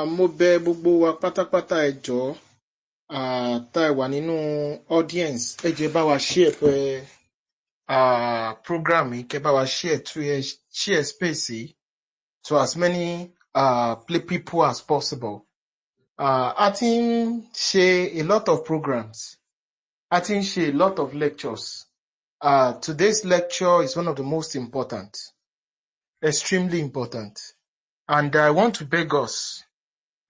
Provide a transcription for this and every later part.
Mo bẹ̀ gbogbo wa pátápátá ẹ jọ̀ọ́ tá ẹ wà nínú audience ẹ jẹ́ bá wa share program yìí kẹ́ bá wa share space yìí to as many people as possible. A ti ń ṣe a lot of programs, a ti ń ṣe a lot of lectures. Today's lecture is one of the most important, extremely important. And I want to beg us,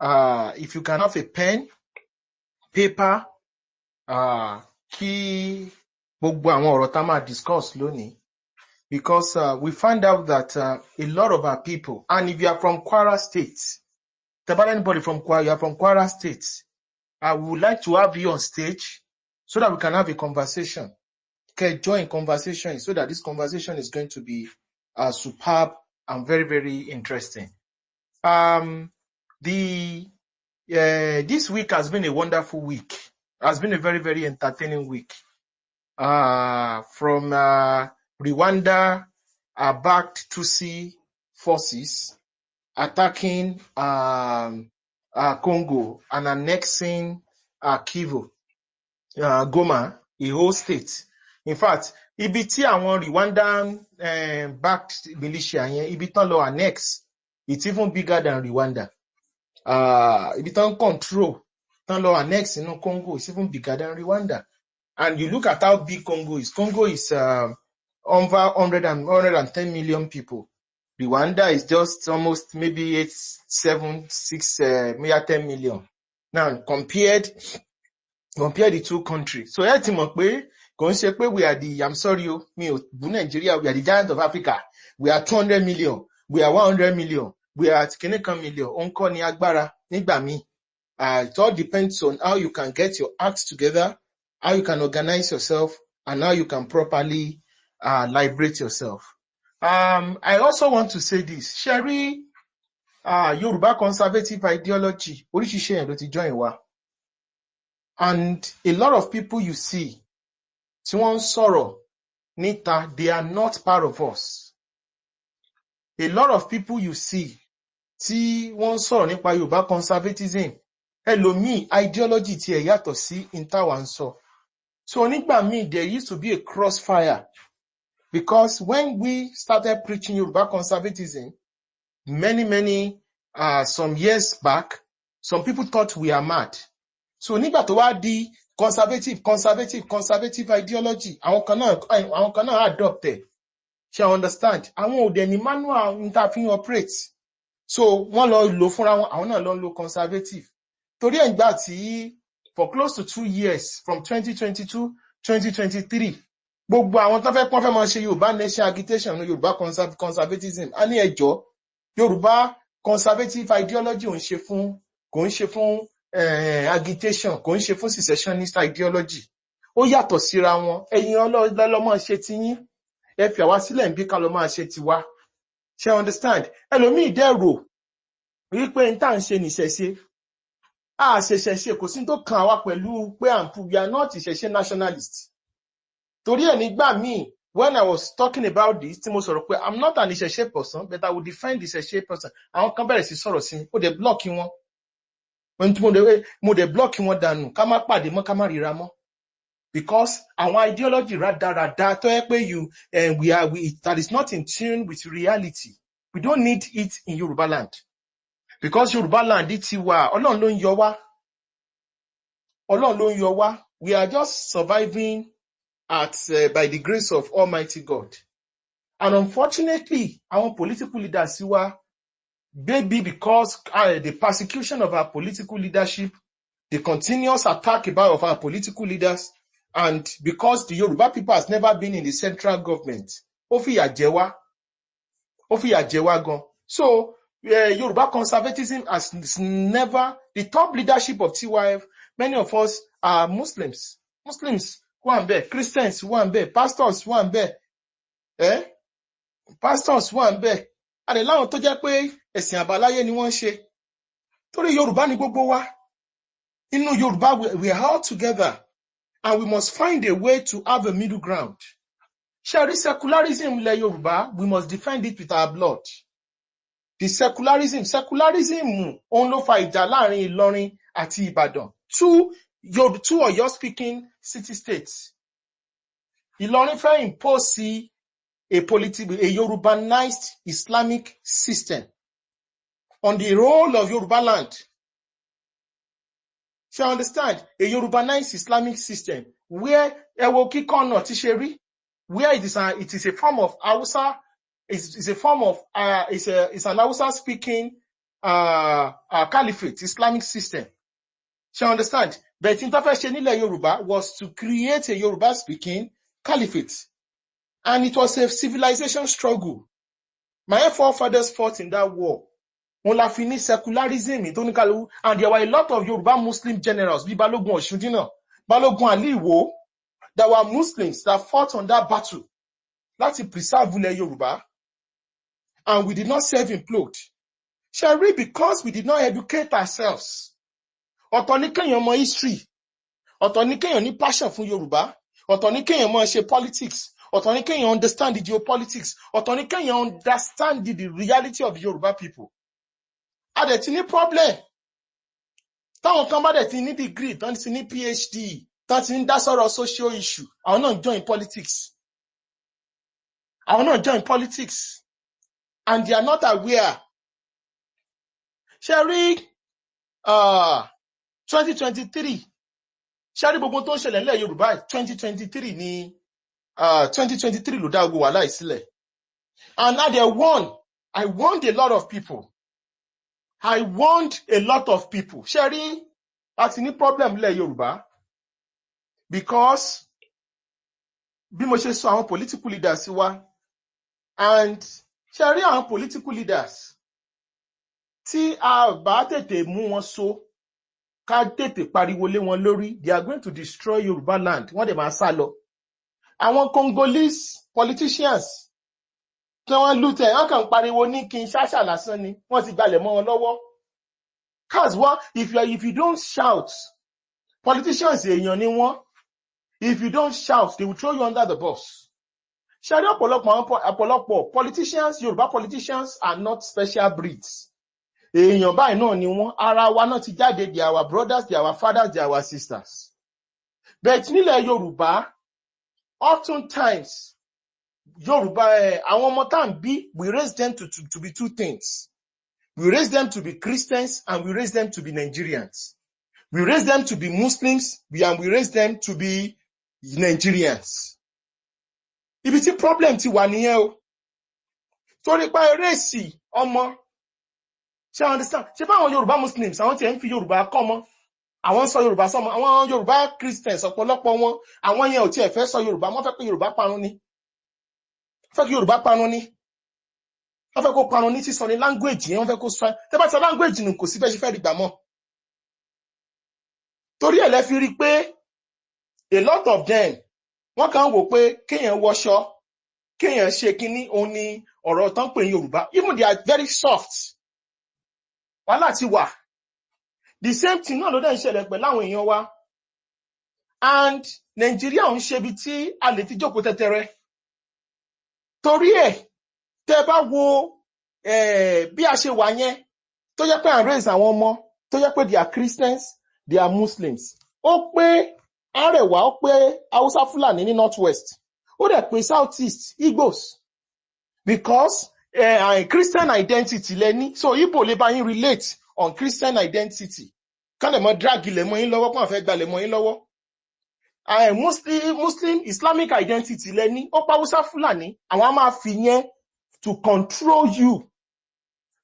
if you can have a pen, paper, kí gbogbo àwọn ọ̀rọ̀ tá máa discuss lónìí, because we find out that a lot of our people, and if you are from Kwara State, anybody from Kwara, you are from Kwara State, I would like to have you on stage so that we can have a conversation. Okay, join conversation so that this conversation is going to be superb and very, very interesting. This week has been a wonderful week. Has been a very, very entertaining week. From Rwanda backed Tutsi forces attacking Congo and annexing Kivu, Goma, a whole state. In fact, ibi tí àwọn Rwandan backed militia yẹn, ibi tán lọ annex, it's even bigger than Rwanda. Ibi tán control, tán lọ annex in Congo, it's even bigger than Rwanda. And you look at how big Congo is. Congo is over 110 million people. Rwanda is just almost maybe 8, 7, 6, maybe 10 million. Now, compare the two countries. So, ẹ ti mọ̀ pé kò ń ṣe pé we are the, I'm sorry, mi ò bú Nigeria, we are the giant of Africa. We are 200 million. We are 100 million. We are at kìnnìkan million. Òǹkọ́ ni agbára nígbà míì. It all depends on how you can get your acts together, how you can organize yourself, and how you can properly liberate yourself. I also want to say this. Sherry, Yoruba conservative ideology, oríṣiríṣi èèyàn ló ti join wa. And a lot of people you see, tí wọ́n ń sọ̀rọ̀ níta, they are not part of us. A lot of people you see, tí wọ́n ń sọ̀rọ̀ nípa Yoruba conservatism, ẹlòmíì ideology tí ẹ̀ yàtọ̀ sí ìtawà ń sọ. So nígbà míì, there used to be a crossfire. Because when we started preaching Yoruba conservatism, some years back, some people thought we are mad. So nígbà tó wá di conservative ideology, àwọn kan náà adopt ẹ̀. Ṣé you understand? Àwọn ò dẹ̀ ní manual interfering operate. So wọ́n lọ lò fúnra wọn, àwọn náà lọ lo conservative. Torí ẹ̀ gbà tí for close to 2 years, from 2022, 2023, gbogbo àwọn tó fẹ́ máa ṣe Yorùbá nation agitation ní Yorùbá conservatism, a ní ẹjọ́ Yorùbá conservative ideology kò ń ṣe fún agitation, kò ń ṣe fún secessionist ideology. Ó yàtọ̀ síra wọn. Ẹ̀yin ọlọ́lọ́ máa ṣe tiyín, ẹ fi àwa sílẹ̀ ń bí ká lọ máa ṣe tiwa. Ṣé understand? Ẹlòmíì dẹ̀rò wípé n tá ń ṣe nìṣẹ̀ṣe. Ṣẹ̀ṣẹ̀ kò sí tó kàn wá pẹ̀lú pé we are not ìṣẹ̀ṣe nationalists. Torí ẹ̀ nígbà míì, when I was talking about this, tí mo sọ̀rọ̀ pé I'm not an ìṣẹ̀ṣe person, but I will defend the ìṣẹ̀ṣe person. Àwọn kan bẹ̀rẹ̀ sí sọ̀rọ̀ sí mi, ó dẹ̀ block wọn. Mo dẹ̀ block wọn dànù, ká má pàdé mọ́, ká má ríra mọ́. Because àwọn ideology rádaràda tó yẹ pé that is not in tune with reality. We don't need it in Yoruba land. Because Yoruba land ti wà, Ọlọ́run ló ń yọ wá. We are just surviving by the grace of Almighty God. And unfortunately, our political leaders maybe because the persecution of our political leadership, the continuous attack of our political leaders, and because the Yoruba people has never been in the central government, ó fìyà jẹ wá gan. So Yoruba conservatism has never, the top leadership of TYF, many of us are Muslims wà ńbẹ̀, Christians wà ńbẹ̀, pastors wà ńbẹ̀, pastors wà ńbẹ̀. Àdè láwọn tó jẹ́ pé ẹ̀sìn àbáláyé ni wọ́n ṣe. Torí Yorùbá ni gbogbo wa. Inú Yorùbá, we are all together, and we must find a way to have a middle ground. Ṣé rí secularism ilẹ̀ Yorùbá, we must defend it with our blood. the secularism òun ló fa ìjà láàrin Ìlọrin àti Ìbàdàn, two Ọ̀yọ́ speaking city states. Ìlọrin fẹ́ impose a Yorubanized Islamic system on the whole of Yoruba land. So you understand? A Yorubanized Islamic system where where it is a form of Hausa, it's a form of it's an Hausa speaking caliphate Islamic system. So you understand? But intervention in Yoruba was to create a Yoruba speaking caliphate, and it was a civilization struggle. My forefathers fought in that war. On la fini secularism, and there were a lot of Yoruba Muslim generals, Balogun Oshundina, Balogun Aliwo, that were Muslims that fought on that battle. That's preserve Yoruba. And we did not self-implode. Shall we? Because we did not educate ourselves. Ọ̀tọ̀ ni kéèyàn mọ history. Ọ̀tọ̀ ni kéèyàn ní passion fún Yoruba. Ọ̀tọ̀ ni kéèyàn mọ ṣe politics. Ọ̀tọ̀ ni kéèyàn understand the geopolitics. Ọ̀tọ̀ ni kéèyàn understand the reality of the Yoruba people. A dẹ̀ ti ní problem. Táwọn kan bá dẹ̀ ti ní degree, tán ti ní PhD, tán ti ń dá sọ̀rọ̀ social issue, àwọn náà join politics. Àwọn náà join politics. And they are not aware. Ṣé rí 2023. Ṣé rí gbogbo tó ń ṣẹlẹ̀ nílẹ̀ Yorùbá 2023 ni 2023 ló dá ogun wàhálà sílẹ̀. And now they won. I warned a lot of people. Ṣé rí a ti ní problem nílẹ̀ Yorùbá because bí mo ṣe sọ àwọn political leaders wa, and ṣé rí àwọn political leaders tí a bá tètè mú wọn so ká tètè pariwo lé wọn lórí, they are going to destroy Yoruba land. Wọ́n dẹ̀ máa sá lọ. Àwọn Congolese politicians tí wọ́n lùtẹ̀ wọ́n kàn pariwo ní Kinshasa lásán ni, wọ́n ti gbalẹ̀ mọ́ wọn lọ́wọ́. Cause what if you don't shout, politicians èèyàn ni wọ́n. If you don't shout, they will throw you under the bus. Ṣé rí ọ̀pọ̀lọpọ̀ politicians, Yoruba politicians are not special breeds. Èèyàn báyìí náà ni wọ́n, ara wa náà ti jáde, they are our brothers, they are our fathers, they are our sisters. But nílẹ̀ Yorùbá, oftentimes, Yorùbá, àwọn ọmọ tá ń bí, we raise them to be two things. We raise them to be Christians and we raise them to be Nigerians. We raise them to be Muslims and we raise them to be Nigerians. Ibi tí problem ti wà nìyẹn o. Torí pa erésì ọmọ. Ṣé you understand? Ṣé báwọn Yorùbá Muslims, àwọn tí ẹ̀ ń fi Yorùbá kọ́ mọ́, àwọn sọ Yorùbá sọmọ, àwọn Yorùbá Christians ọ̀pọ̀lọpọ̀ wọn, àwọn yẹn ò tí ẹ̀ fẹ́ sọ Yorùbá, wọ́n fẹ́ kí Yorùbá parun ni. Wọ́n fẹ́ kí Yorùbá parun ni. Wọ́n fẹ́ kó parun ní sísọ ní language yẹn, wọ́n fẹ́ kó sọ. Tẹ́ bá sọ language nù kò sí bẹ́ẹ̀ ṣe fẹ́ rí gbà mọ́. Torí ẹ̀ lẹ́ fi rí pé a lot of them, wọ́n kàn wò pé kéèyàn wọṣọ, kéèyàn ṣe kinní, òun ni ọ̀rọ̀ tán pè ní Yorùbá. Even they are very soft. Wàhálà ti wà. The same thing náà ló dẹ̀ ń ṣẹlẹ̀ pẹ̀lú àwọn èèyàn wa. And Nàìjíríà ń ṣe ibi tí a lè ti jókòó tẹ́tẹ́rẹ́. Torí ẹ̀, tẹ́ bá wo bí a ṣe wà yẹn, tó jẹ́ pé à ń raise àwọn ọmọ, tó jẹ́ pé they are Christians, they are Muslims. Ó pé Arẹwà, ó pé Hausa Fulani ní Northwest. Ó dẹ̀ pé Southeast, Igbos. Because Christian identity lẹ́ni, so Igbo lè bá yín relate on Christian identity. Kán lè mọ drag ilẹ̀ mọ́ yín lọ́wọ́, kán fẹ́ gbalẹ̀ mọ́ yín lọ́wọ́. Muslim Islamic identity lẹ́ni, ó pa Hausa Fulani, àwọn á máa fi yẹn to control you,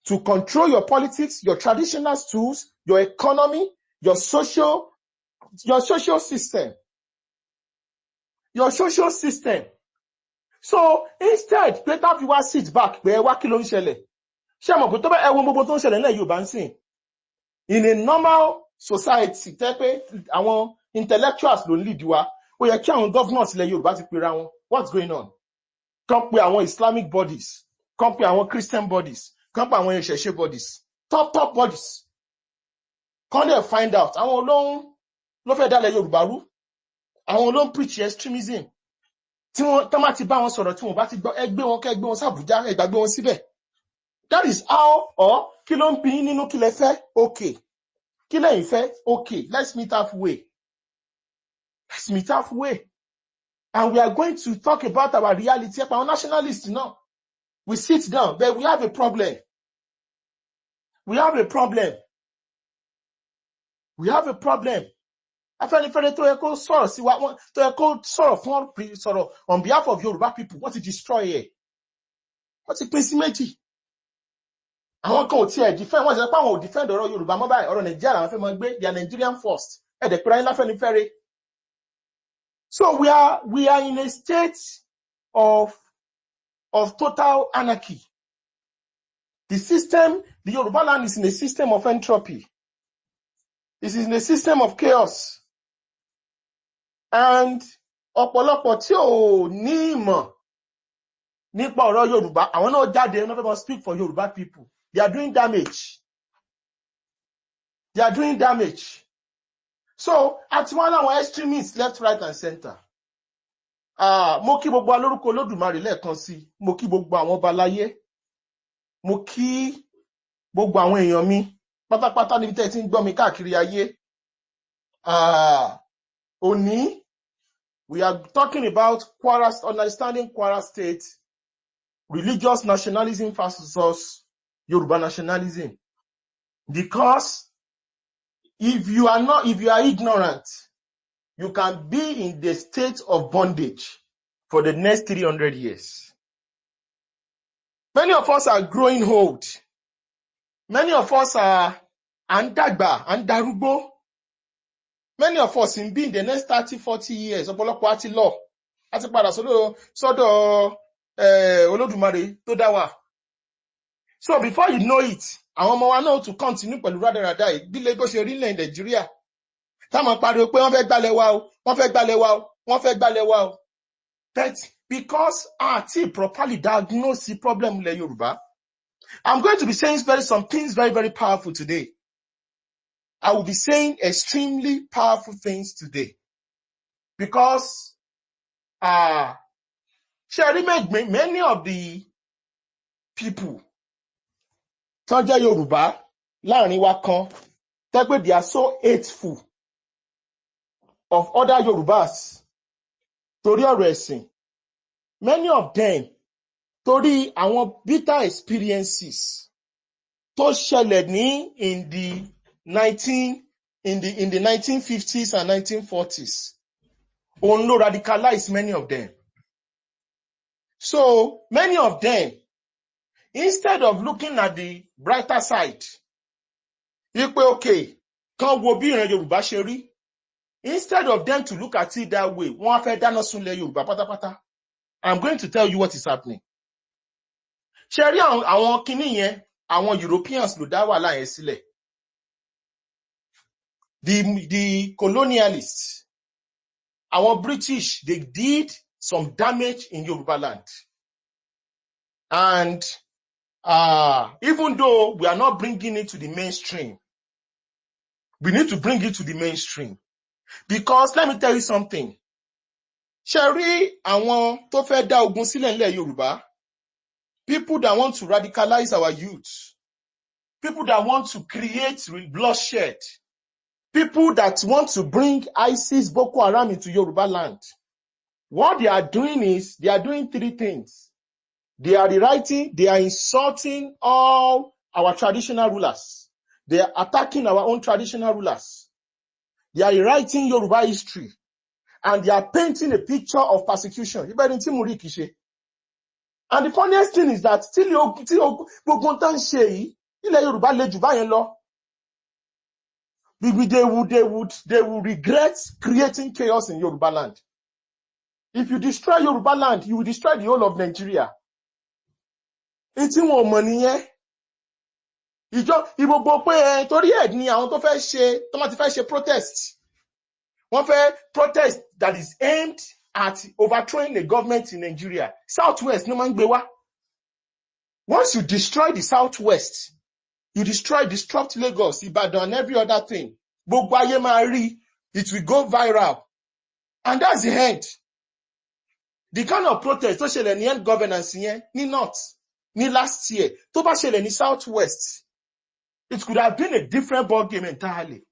to control your politics, your traditional tools, your economy, your social system. Your social system. So instead, better you sit back, pé wá kí ló ń ṣẹlẹ̀. Ṣé mọ̀ pé tó bá ẹ wo gbogbo tó ń ṣẹlẹ̀ nílẹ̀ Yorùbá ń sìn. In a normal society, tẹ́ pé àwọn intellectuals ló ń lead wa, ó yẹ kí àwọn governors ilẹ̀ Yorùbá ti pera wọn. What's going on? Kàn pé àwọn Islamic bodies, kàn pé àwọn Christian bodies, kàn pé àwọn ìṣẹ̀ṣe bodies, top bodies. Kàn dẹ̀ find out àwọn olóhùn ló fẹ́ dálẹ̀ Yorùbá rú, àwọn olóhùn preach extremism. Tí wọ́n tán bá ti bá wọn sọ̀rọ̀ tí wọ́n bá ti gbọ́ ẹgbẹ́ wọn sábùjá, ẹgbàgbé wọn síbẹ̀. That is how, or kí ló ń bí yín nínú kí lẹ fẹ́? Okay. Kí lẹ̀yin fẹ́? Okay. Let's meet halfway. Let's meet halfway. And we are going to talk about our reality. Our nationalists, no. We sit down, but we have a problem. We have a problem. We have a problem. Afẹ́nifẹ́re tó yẹ kó sọ̀rọ̀ sí wa, tó yẹ kó sọ̀rọ̀ on behalf of Yoruba people, wọ́n ti destroy ẹ̀. Wọ́n ti pín sí méjì. Àwọn kan ò tiẹ̀ defend, wọ́n ti sọ pé àwọn ò defend ọ̀rọ̀ Yorùbá mọ́ báyìí, ọ̀rọ̀ Nàìjíríà làwọn fẹ́ máa gbé, they are Nigerian first. Ẹ̀dẹ̀ pẹ̀lú ayé láfẹ́nifẹ́re. So we are in a state of total anarchy. The Yoruba land is in a system of entropy. It is in a system of chaos. And ọ̀pọ̀lọpọ̀ tí ò ní ìmọ̀ nípa ọ̀rọ̀ Yorùbá, àwọn náà jáde, wọ́n fẹ́ máa speak for Yoruba people. They are doing damage. They are doing damage. So, àti wọ́n láwọn extremists left, right, and center. Mo kí gbogbo alórúkọ Olódùmarè lẹ́ẹ̀kan sí. Mo kí gbogbo àwọn ọba láyé. Mo kí gbogbo àwọn èèyàn mi pátápátá níbi tẹ́ ti ń gbọ́ mi káàkiri ayé. Òní, we are talking about Kwara, understanding Kwara State, religious nationalism versus Yoruba nationalism. Because if you are ignorant, you can be in the state of bondage for the next 300 years. Many of us are growing old. Many of us are andagba, andarugbo. Many of us in being the next 30, 40 years, ọ̀pọ̀lọpọ̀ àti lọ, àti padà sọ́dọ̀ Olódùmarè tó dá wa. So before you know it, àwọn ọmọ wa náà to continue pẹ̀lú rádaràdà yìí, bí Lagos ṣe rí ilẹ̀ Nàìjíríà. Táwọn pariwo pé wọ́n fẹ́ gbálẹ̀ wa o, wọ́n fẹ́ gbálẹ̀ wa o, wọ́n fẹ́ gbálẹ̀ wa o. But because àti properly diagnose the problem ilẹ̀ Yorùbá, I'm going to be saying some things very, very powerful today. I will be saying extremely powerful things today. Because many of the people tó jẹ́ Yorùbá láàrin wa kan, they are so hateful of other Yorubas torí ọ̀rọ̀ ẹ̀sìn. Many of them torí àwọn bitter experiences tó ṣẹlẹ̀ ní in the 1950s and 1940s. Òun ló radicalize many of them. So many of them, instead of looking at the brighter side, wípé okay, kan wo bí ìran Yorùbá ṣe rí, instead of them to look at it that way, wọ́n á fẹ́ dáná sunlẹ̀ Yorùbá pátápátá. I'm going to tell you what is happening. Ṣé rí àwọn kinní yẹn, àwọn Europeans ló dá wàhálà yẹn sílẹ̀. The colonialists, our British, they did some damage in Yoruba land. And even though we are not bringing it to the mainstream, we need to bring it to the mainstream. Because let me tell you something. Ṣé àwọn tó fẹ́ dá ogun sílẹ̀ nílẹ̀ Yorùbá, people that want to radicalize our youth, people that want to create bloodshed, people that want to bring ISIS, Boko Haram into Yoruba land. What they are doing is, they are doing three things. They are rewriting, they are insulting all our traditional rulers. They are attacking our own traditional rulers. They are rewriting Yoruba history. And they are painting a picture of persecution. And the funniest thing is that still gbogbo tán ṣe yìí, ilẹ̀ Yorùbá le jù báyẹn lọ. They will regret creating chaos in Yoruba land. If you destroy Yoruba land, you will destroy the whole of Nigeria. It's more money, ìgbogbo pé torí ẹ̀ ni àwọn tó máa ti fẹ́ ṣe protest. Wọ́n fẹ́ protest that is aimed at overthrowing the government in Nigeria. Southwest no man gbé wá. Once you destroy the Southwest, you disrupt Lagos, Ibadan, and every other thing. Gbogbo ayé máa rí, it will go viral. And that's the end. The kind of protest tó ṣẹlẹ̀ ní end governance yẹn ní North. ní last year, tó bá ṣẹlẹ̀ ní Southwest, it could have been a different ball game entirely.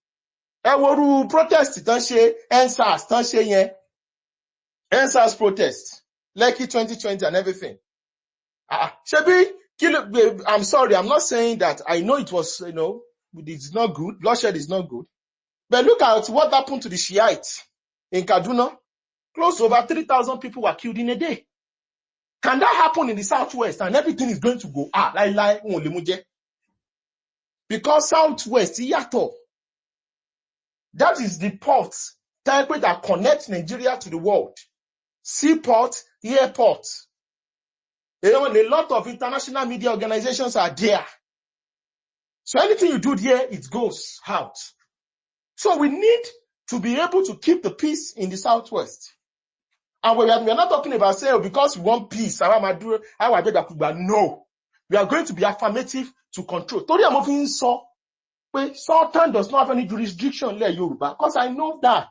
Ẹ wo irú protest tán ṣe, EndSARS tán ṣe yẹn, EndSARS protest, Lekki 2020 and everything. Ṣebí, I'm sorry, I'm not saying that. I know it was, it's not good. Bloodshed is not good. But look at what happened to the Shiites in Kaduna. Close to over 3,000 people were killed in a day. Can that happen in the Southwest and everything is going to go because Southwest, yàtọ̀. That is the port that connects Nigeria to the world. Seaport, airport. A lot of international media organizations are there. So anything you do there, it goes out. So we need to be able to keep the peace in the Southwest. And we are not talking about saying, because we want peace. No. We are going to be affirmative to control. Tori Amofin saw, Sultan does not have any jurisdiction in Yoruba, because I know that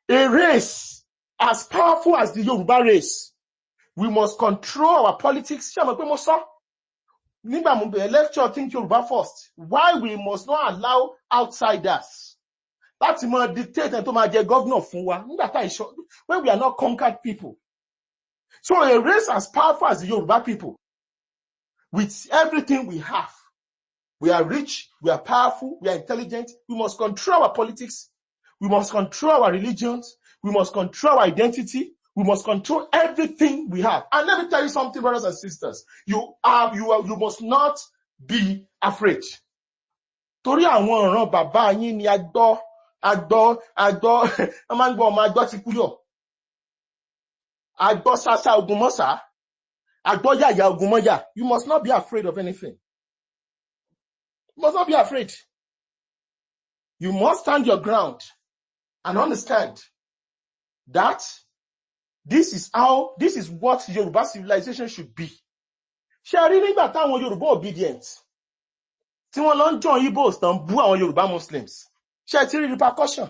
a race as powerful as the Yoruba race, we must control our politics. Lecture think Yoruba first. Why we must not allow outsiders that's my dictate and to my governor when we are not conquered people. So a race as powerful as the Yoruba people, with everything we have, we are rich, we are powerful, we are intelligent, we must control our politics, we must control our religions, we must control our identity, we must control everything we have. And let me tell you something, brothers and sisters. You must not be afraid. Torí àwọn ọ̀ràn bàbá yín ni àgbọ̀ ti kú yọ. Àgbọ̀ sasa ogunmọ́sá, àgbọ̀ yàyà ogunmọ́yà. You must not be afraid of anything. You must not be afraid. You must stand your ground and understand that this is what Yoruba civilization should be. Ṣé rí nígbà táwọn Yoruba obedient tí wọ́n lọ ń join Igbos tán bú àwọn Yoruba Muslims? Ṣé ti rí repercussion?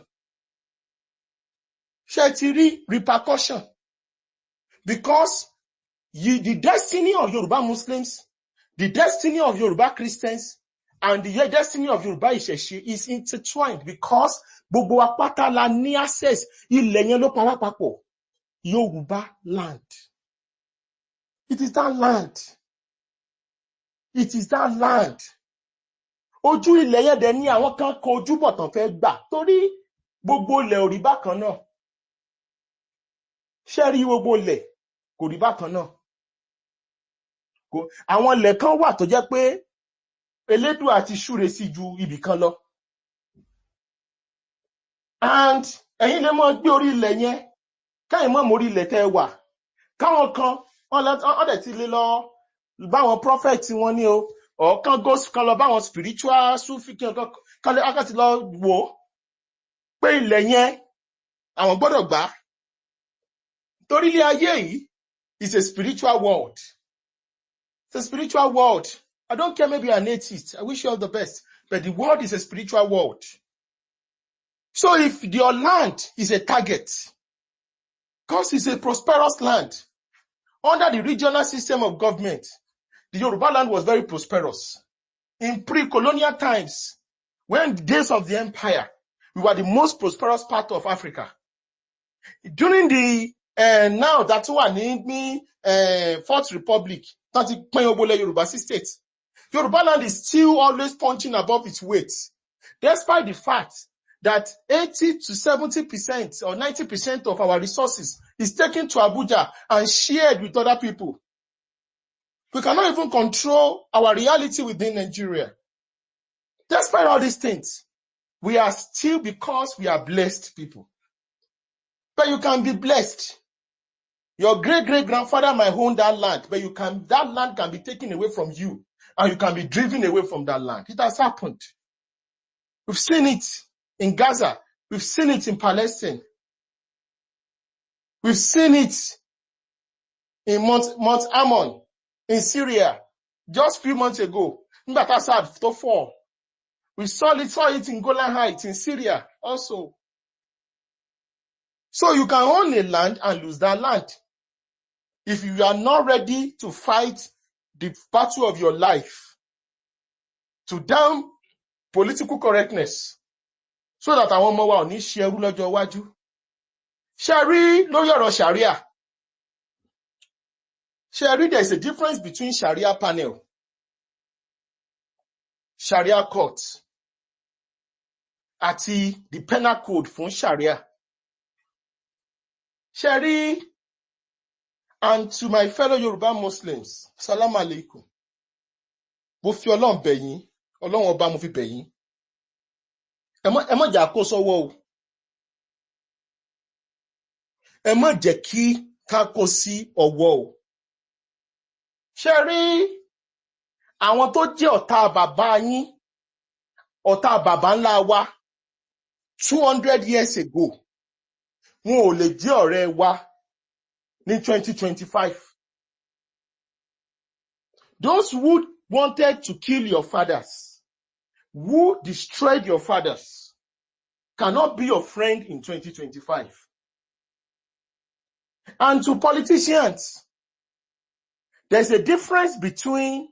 Ṣé ti rí repercussion? Because the destiny of Yoruba Muslims, the destiny of Yoruba Christians, and the destiny of Yoruba Ìṣẹ̀ṣe is intertwined because gbogbo apáta la ní access ilẹ̀ yẹn ló pa wá papọ̀. Yoruba land. It is that land. It is that land. Ojú ilẹ̀ yẹn dẹ̀ ní àwọn kan kọ ojú bọ̀ tán fẹ́ gbà torí gbogbo ilẹ̀ ò rí bákan náà. Ṣé rí gbogbo ilẹ̀ kò rí bákan náà. Àwọn ilẹ̀ kan wà tó jẹ́ pé Elédùà ti ṣúre sí ju ibì kan lọ. And ẹ̀yin lè mọ́ gbé orí ilẹ̀ yẹn káyìn mọ́ mórí ilẹ̀ tẹ́ wà. Káwọn kan wọ́n dẹ̀ ti lè lọ báwọn prophet wọn ní o. Ọ̀kan ghost kan lọ báwọn spiritual Sufi kan ti lọ wò pé ilẹ̀ yẹn àwọn gbọ́dọ̀ gbà. Torí ilé ayé yìí is a spiritual world. It's a spiritual world. I don't care, maybe an atheist. I wish you all the best. But the world is a spiritual world. So if your land is a target, because it's a prosperous land, under the regional system of government, the Yoruba land was very prosperous. In pre-colonial times, when the days of the empire, we were the most prosperous part of Africa. During the now that's one in Fourth Republic, Yoruba state. Yoruba land is still always punching above its weight, despite the fact that 80 to 70% or 90% of our resources is taken to Abuja and shared with other people. We cannot even control our reality within Nigeria. Despite all these things, we are still, because we are blessed people. But you can be blessed. Your great-great-grandfather might own that land, but that land can be taken away from you, and you can be driven away from that land. It has happened. We've seen it in Gaza. We've seen it in Palestine. We've seen it in Mount Ammon, in Syria, just a few months ago. We saw it in Golan Heights in Syria also. So you can own a land and lose that land if you are not ready to fight the battle of your life to down political correctness so that àwọn ọmọ wa ò ní ṣe ẹrú lọ́jọ́ iwájú. Ṣé rí lórí ọ̀rọ̀ Sharia? Ṣé rí there is a difference between Sharia panel, Sharia court, àti the penal code fún Sharia. Ṣé rí, and to my fellow Yoruba Muslims, salam alaikum. Mo fi Ọlọ́run bẹ̀ yín, Ọlọ́run ọba mo fi bẹ̀ yín. Ẹ má jà kó sọ́wọ́ o. Ẹ má jẹ́ kí ká kó sí ọwọ́ o. Ṣé rí àwọn tó jẹ́ ọ̀tá bàbá yín, ọ̀tá bàbá ńlá wa 200 years ago, wọn ò lè jẹ́ ọ̀rẹ́ wa ní 2025. Those who wanted to kill your fathers, who destroyed your fathers, cannot be your friend in 2025. And to politicians, there's a difference between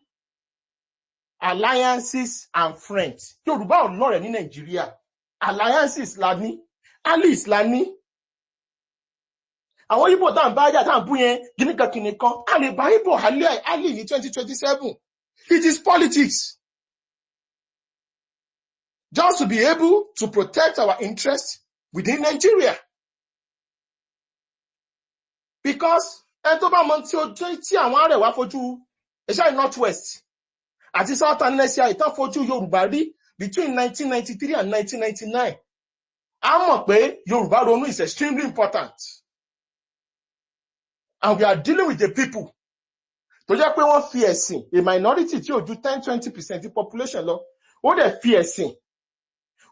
alliances and friends. Yorùbá ò lọ́rẹ̀ẹ́ ní Nàìjíríà. Alliances la ní, allies la ní. Àwọn Igbo tá ń bá jà tá ń bú yẹn kìnnìkan, a lè bá Igbo ally ní 2027. It is politics. Just to be able to protect our interests within Nigeria. Because ẹni tó bá mọ tí àwọn Arẹwà fojú ẹ̀ṣá Northwest àti Southern Asia ìtàn fojú Yorùbá rí between 1993 and 1999. A mọ̀ pé Yorùbá ronú is extremely important. And we are dealing with the people tó jẹ́ pé wọ́n fi ẹ̀sìn, a minority tí ò ju 10-20% the population lọ, ó dẹ̀ fi ẹ̀sìn,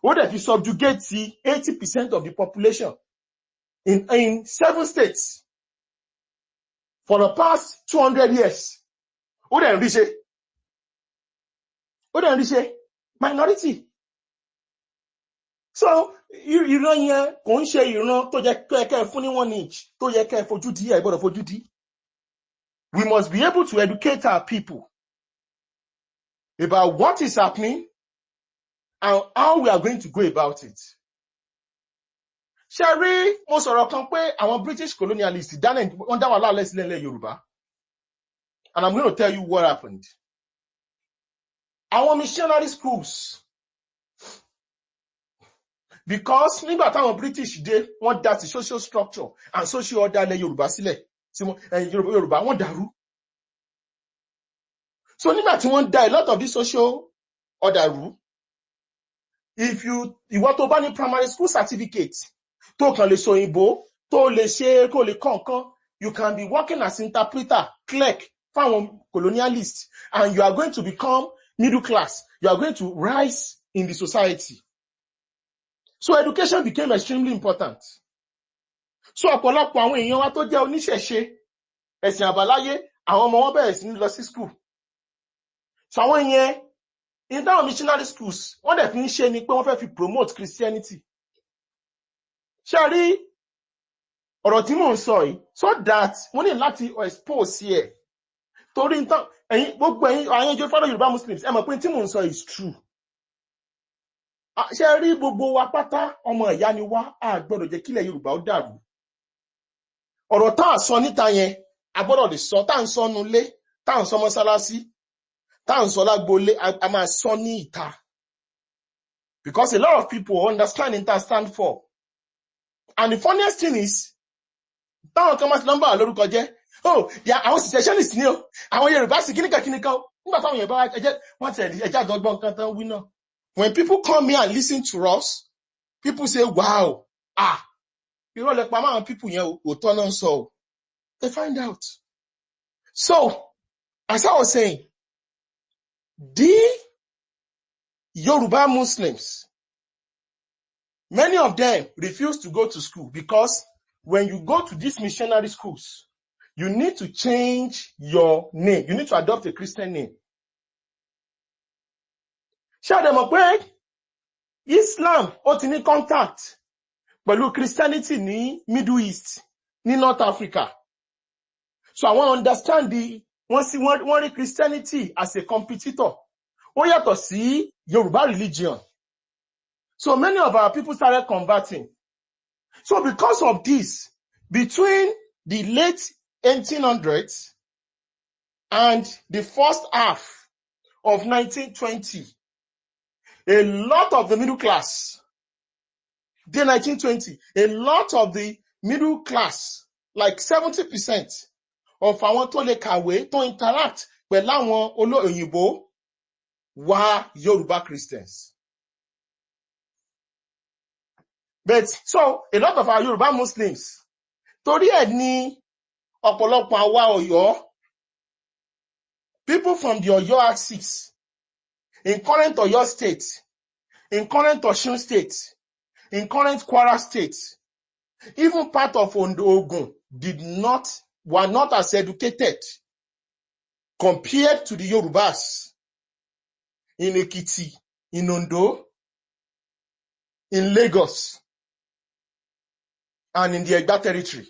ó dẹ̀ fi subjugate 80% of the population in 7 states for the past 200 years. Ó dẹ̀ ń rí ṣe minority. So ìran yẹn kò ń ṣe ìran tó jẹ́ kẹ́ fún ní 1 inch tó yẹ kẹ́ fojú di, ẹ gbọ́dọ̀ fojú di. We must be able to educate our people about what is happening and how we are going to go about it. Ṣé rí, mo sọ̀rọ̀ kan pé àwọn British colonialists wọ́n dá wàhálà lẹ́sílẹ̀ ilẹ̀ Yorùbá. And I'm going to tell you what happened. Our missionary schools, because nígbà táwọn British dé, wọ́n dá sí social structure and social order ilẹ̀ Yorùbá sílẹ̀. Yorùbá wọ́n dàrú. So nígbà tí wọ́n dá a lot of this social order rú, ìwọ tó bá ní primary school certificate, tó kàn lè sọ òyìnbó, tó lè ṣe kó lè kọ̀ọ̀kan, you can be working as interpreter, clerk, fáwọn colonialists, and you are going to become middle class. You are going to rise in the society. So education became extremely important. So ọ̀pọ̀lọpọ̀ àwọn èèyàn wa tó jẹ́ oníṣẹ̀ṣe, ẹ̀sìn àbáláyé, àwọn ọmọ wọn bẹ̀rẹ̀ sí ní lọ sí school. So àwọn èèyàn in that missionary schools, wọ́n dẹ̀ fi ń ṣe ni pé wọ́n fẹ́ fi promote Christianity. Ṣé rí ọ̀rọ̀ tí mò ń sọ yìí, so that wọ́n ní láti expose here. Torí nǹkan gbogbo ẹ̀yin jẹ́ fellow Yorùbá Muslims, ẹ mọ̀ pé tí mò ń sọ is true. Ṣé rí gbogbo wa pátá ọmọ ìyá ni wá, a gbọ́dọ̀ jẹ́ kílẹ̀ Yorùbá ó dàrú. Ọ̀rọ̀ tá à sọ níta yẹn, a gbọ́dọ̀ lè sọ, tá à ń sọ nulé, tá à ń sọ mọ́sálásí, tá à ń sọ lágbolé, a máa sọ ní ìta. Because a lot of people understand what stand for. And the funniest thing is, táwọn kan máa ti lọ́mbà lórúkọ jẹ́, oh, yeah, àwọn secessionists ni o, àwọn Yorùbá sì kíníkà, nígbà táwọn Yorùbá wọ́n ti ẹja àgbọ̀gbọ̀n kan tán wí náà. When people come here and listen to us, people say, wow, irọ́ lẹ pa máwọn people yẹn òótọ́ náà sọ. They find out. So, as I was saying, the Yoruba Muslims, many of them refuse to go to school because when you go to these missionary schools, you need to change your name. You need to adopt a Christian name. Ṣé ẹ mọ̀ pé Islam ó ti ní contact pẹ̀lú Christianity ní Middle East, ní North Africa. So I want to understand wọ́n rí Christianity as a competitor. Ó yàtọ̀ sí Yoruba religion. So many of our people started converting. So because of this, between the late 1800s and the first half of 1920, a lot of the middle class, the 1920, a lot of the middle class, like 70% of àwọn tó lè kàwé tó interact pẹ̀lú àwọn olóyìnbó were Yoruba Christians. But so a lot of our Yoruba Muslims, torí ẹ̀ ní ọ̀pọ̀lọpọ̀ àwa Ọ̀yọ́, people from the Ọ̀yọ́ axis, in current Ọ̀yọ́ state, in current Ọ̀ṣun state, in current Kwara state, even part of Ogun were not as educated compared to the Yorubas in Ekiti, in Ondo, in Lagos, and in the Egba territory.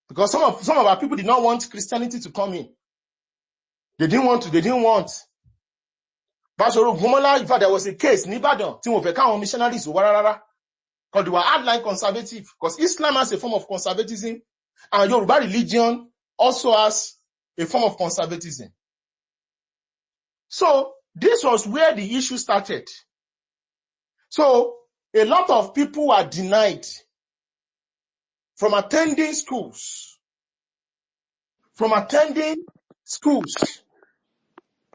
Because some of our people did not want Christianity to come in. They didn't want. Basoro Gumola, in fact, there was a case in Ibadan, tí wọ́n fẹ́ káwọn missionaries wá rárá, because they were hardline conservative, because Islam has a form of conservatism, and Yoruba religion also has a form of conservatism. So this was where the issue started. So a lot of people were denied from attending schools,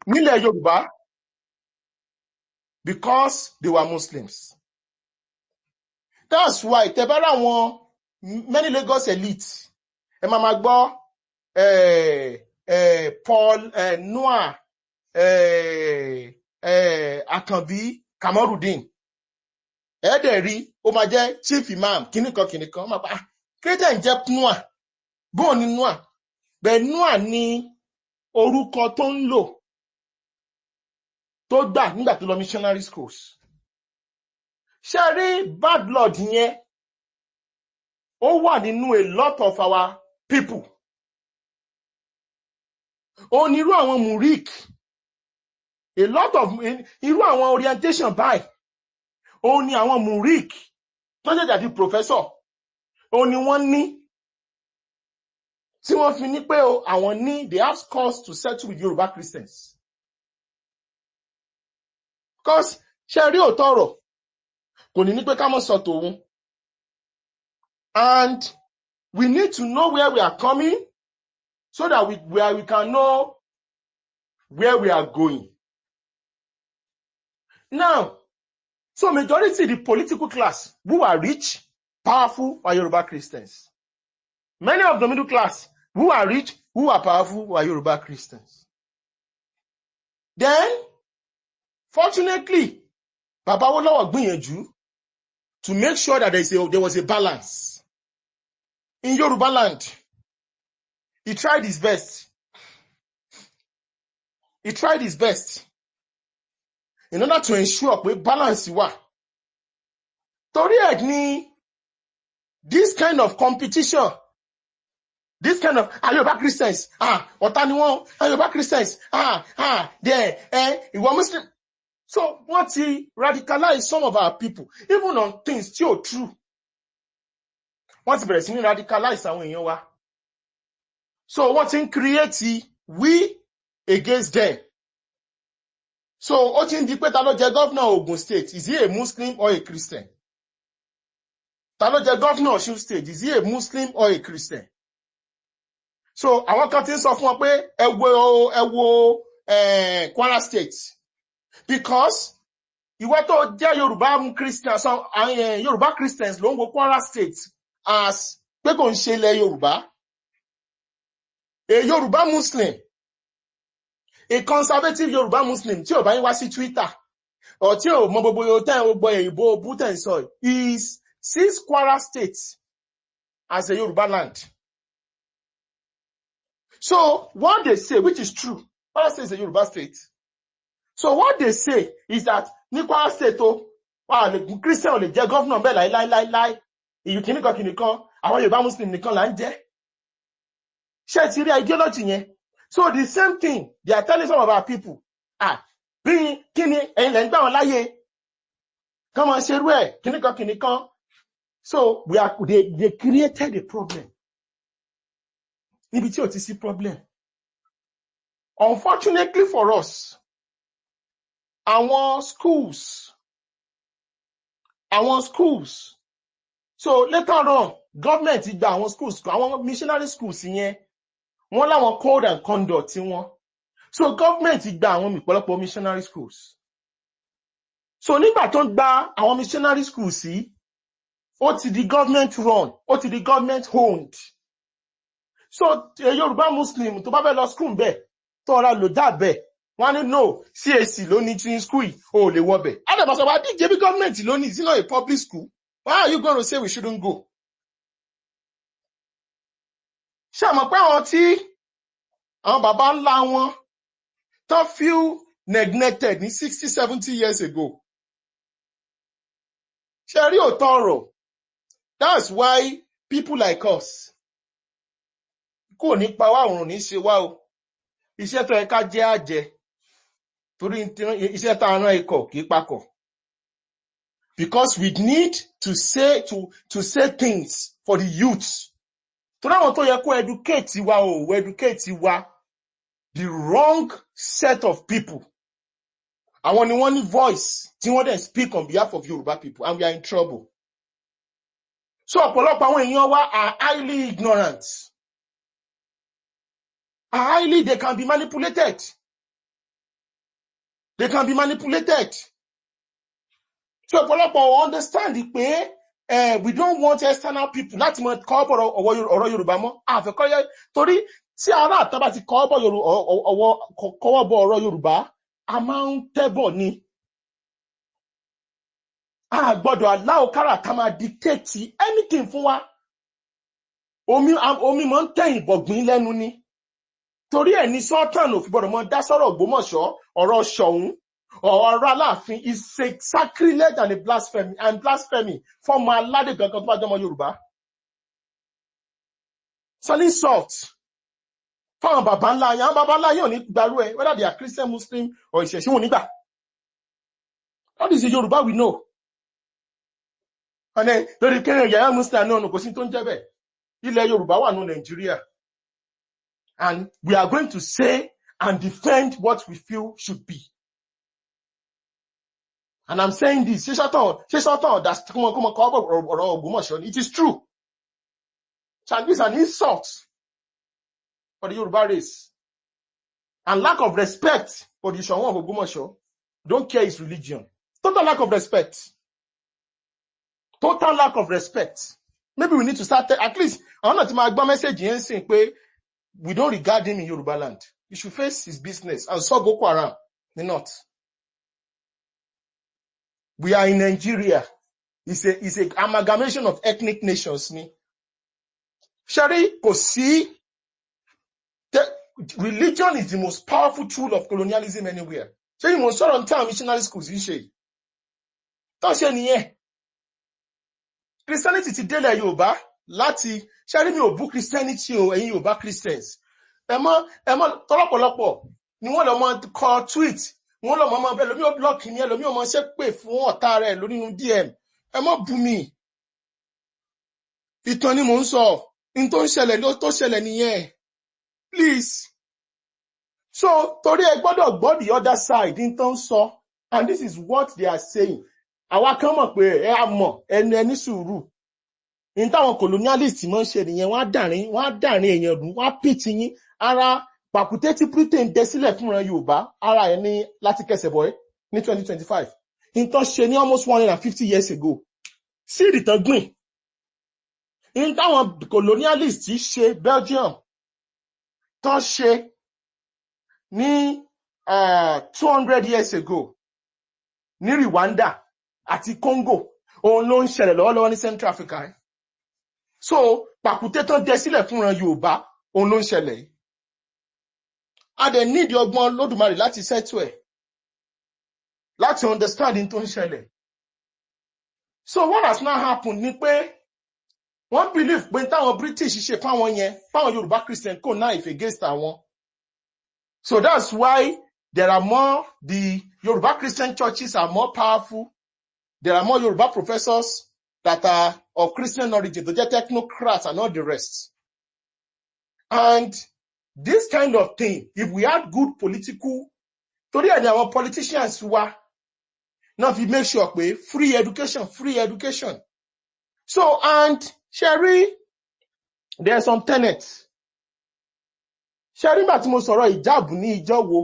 nílẹ̀ Yorùbá, because they were Muslims. That's why tebara wọn many Lagos elites, ẹ máa gbọ́ Paul Noah, Akanbi, Kamarudin, ẹ̀ẹ́dẹ̀rí ó máa jẹ́ chief imam kìnnìkan máa pa kéde ń jẹ́ Noah, bóun ni Noah, bẹ́ẹ̀ Noah ni orúkọ tó ń lò tó gbà nígbà tó lọ missionary schools. Ṣé rí bad blood yẹn ó wà nínú a lot of our people. Ó ní irú àwọn murik, a lot of irú àwọn orientation báyìí. Ó ní àwọn murik tó jẹ́ dàbí professor. Ó ní wọ́n ní tí wọ́n fi ní pé àwọn ní they have cause to settle with Yoruba Christians. Because ṣe rí òótọ́ ọ̀rọ̀ kò ní pé ká mọ̀ sọ tòun. And we need to know where we are coming so that we can know where we are going. Now, so majority of the political class who are rich, powerful, are Yoruba Christians. Many of the middle class who are rich, who are powerful, are Yoruba Christians. Then, fortunately, Baba Awolowo gbìyànjú to make sure that there was a balance. In Yoruba land, he tried his best. In order to ensure pé balance wà. Torí ẹ̀ ní this kind of competition, this kind of Yoruba Christians, ọ̀tá ni wọ́n, Yoruba Christians, ìwọ Muslim. So wọ́n ti radicalize some of our people, even on things tí ò true. Wọ́n ti bẹ̀rẹ̀ sí ní radicalize àwọn èèyàn wa. So wọ́n ti ń create we against them. So ó ti ń di pé ta ló jẹ governor Ogun State, is he a Muslim or a Christian? Ta ló jẹ governor Osun State, is he a Muslim or a Christian? So àwọn kan ti ń sọ fún wọn pé ẹ wo Kwara State, because ìwọ tó jẹ́ Yorùbá Christian, so Yorùbá Christians ló ń wo Kwara State as pé kò ń ṣe ilẹ̀ Yorùbá. A Yorùbá Muslim, a conservative Yoruba Muslim tí ò bá yín wá sí Twitter or tí ò mọ gbogbo ìbò bútẹ̀ sọ sees Kwara State as a Yoruba land. So what they say, which is true, Kwara State is a Yoruba state. So what they say is that ní Kwara State Christian ò lè jẹ́ governor bẹ́ẹ̀ láíláíláí, ìyù kìnnìkan àwọn Yoruba Muslim nìkan là ń jẹ́. Ṣé ti rí ideology yẹn? So the same thing they are telling some of our people. Bí kíni ẹ̀yin lẹ́ ń gbà wọ́n láyé. Come on, ṣerú ẹ̀, kíní kan. So they created a problem. Níbi tí ò ti sí problem. Unfortunately for us, our schools. So later on, government gba àwọn schools, àwọn missionary schools yẹn, wọ́n láwọn code and conduct tí wọ́n. So government gba àwọn ìpọ̀lọpọ̀ missionary schools. So nígbà tó ń gba àwọn missionary schools yìí, ó ti di government run, ó ti di government owned. So Yoruba Muslim tó bá fẹ́ lọ school bẹ́ẹ̀, tó ra lò dá bẹ́ẹ̀, wọ́n ní no, CAC ló ní tí school yìí, ó lè wọ bẹ́ẹ̀. Adébọ̀sọ̀ wá díje bí government ló ní, it's not a public school. Why are you going to say we shouldn't go? Ṣé àmọ́ pé àwọn tí àwọn bàbá ńlá wọn tó feel neglected ní 60-70 years ago. Ṣé rí òótọ́ ọ̀rọ̀? That's why people like us kò ní pa wá òrùn ní ṣe wá o. Iṣẹ́ tó yẹ ká jẹ́ àjẹ́. Torí iṣẹ́ tá a rán ikọ̀ kì í pakọ̀. Because we need to say things for the youth. Torí àwọn tó yẹ kó educate wa o, educate wa the wrong set of people. Àwọn ni wọ́n ní voice tí wọ́n dẹ̀ speak on behalf of Yoruba people, and we are in trouble. So ọ̀pọ̀lọpọ̀ àwọn èèyàn wa are highly ignorant. They can be manipulated. They can be manipulated. So ọ̀pọ̀lọpọ̀ understand pé we don't want external people láti mọ kọ́ ọ̀rọ̀ Yorùbá mọ́. Àfẹ́kọ́ torí tí ará àtọ́ bá ti kọ́ bọ̀ ọ̀rọ̀ Yorùbá, a máa ń tẹ́bọ̀ ni. A gbọ́dọ̀ allow kára ká máa dictate anything fún wa. Omi máa ń tẹ̀yìn bọ̀gbìn lẹ́nu ni. Torí ẹ̀ ní Sultan ò fi gbọ́dọ̀ mọ dá sọ̀rọ̀ Ògbómọ̀ṣọ́, ọ̀rọ̀ Ṣọ̀ún, ọ̀rọ̀ Aláàfin is a sacrilege and a blasphemy fọ́mọ aládé gangan tó bá jọmọ Yorùbá. Selling salt fáwọn bàbá ńlá yẹn, àwọn bàbá ńlá yẹn ò ní gbarú ẹ, whether they are Christian, Muslim or ìṣẹ̀ṣẹ̀ wọn nígbà. That is the Yorùbá we know. And then lórí kẹrin ìyá Muslim náà kò sí tó ń jẹ́ bẹ́ẹ̀. Ilẹ̀ Yorùbá wà ní Nàìjíríà. And we are going to say and defend what we feel should be. And I'm saying this, that's it is true. So this is an insult for the Yoruba race. And lack of respect for the Shawon of Ogumosho. Don't care his religion. Total lack of respect. Total lack of respect. Maybe we need to start, at least, I want to make a message here saying, we don't regard him in Yoruba land. He should face his business and solve Boko Haram. They're not. We are in Nigeria. It's a amalgamation of ethnic nations. Shari, kò sí. Religion is the most powerful tool of colonialism anywhere. So you must start on time missionary schools. Don't say niye. Christianity ti délẹ̀ Yorùbá láti Shari mi ò bú Christianity o, ẹ̀yin Yorùbá Christians. Ẹ mọ̀ tọ́lọ́pọ̀lọpọ̀ ni wọ́n lọ mọ kọ tweet. Wọ́n lọ mọ́ bẹ́ẹ̀ lómi ó block ni lómi ó mọ ṣe pé fún ọ̀tá rẹ̀ lórí inú DM. Ẹ mọ́ bú mi. Ìtàn ni mò ń sọ. In tó ń ṣẹlẹ̀ ló tó ṣẹlẹ̀ nìyẹn. Please. So, torí ẹ gbọ́dọ̀ gbọ́ the other side in tó ń sọ. And this is what they are saying. Àwa kan mọ̀ pé ẹ á mọ̀ ẹni sùúrù. In táwọn colonialists mọ̀ ń ṣe nìyẹn, wọ́n á dàrin èèyàn rú, wọ́n á pìtì yín. Ara pàkúté tí Britain dẹ sílẹ̀ fúnra Yorùbá, ara ẹ̀ ní láti kẹsẹ̀ bọ̀ ẹ́ ní 2025. In tó ṣe ní almost 150 years ago. Sí ìrìtàn gbìn. In táwọn colonialists ṣe Belgium, tó ṣe ní 200 years ago ní Rwanda àti Congo, òun ló ń ṣẹlẹ̀ lọ́wọ́lọ́wọ́ ní Central Africa. So, pàkúté tó dẹ sílẹ̀ fúnra Yorùbá, òun ló ń ṣẹlẹ̀. A dẹ̀ need ọgbọ́n Lódùmarè láti settle ẹ̀, láti understand in tó ń ṣẹlẹ̀. So what has now happened ni pé Wọ́n believe pé táwọn British ṣe fáwọn yẹn, fáwọn Yoruba Christian kò knife against àwọn. So that's why there are more, the Yoruba Christian churches are more powerful. There are more Yoruba professors that are of Christian origin, the technocrats and all the rest. And this kind of thing, if we had good political, today our politicians who are, now if you make sure pé free education. So, and Sherry, there are some tenets. Sherry bá tí mo sọ̀rọ̀ ìjáàbù ní ìjọ wo.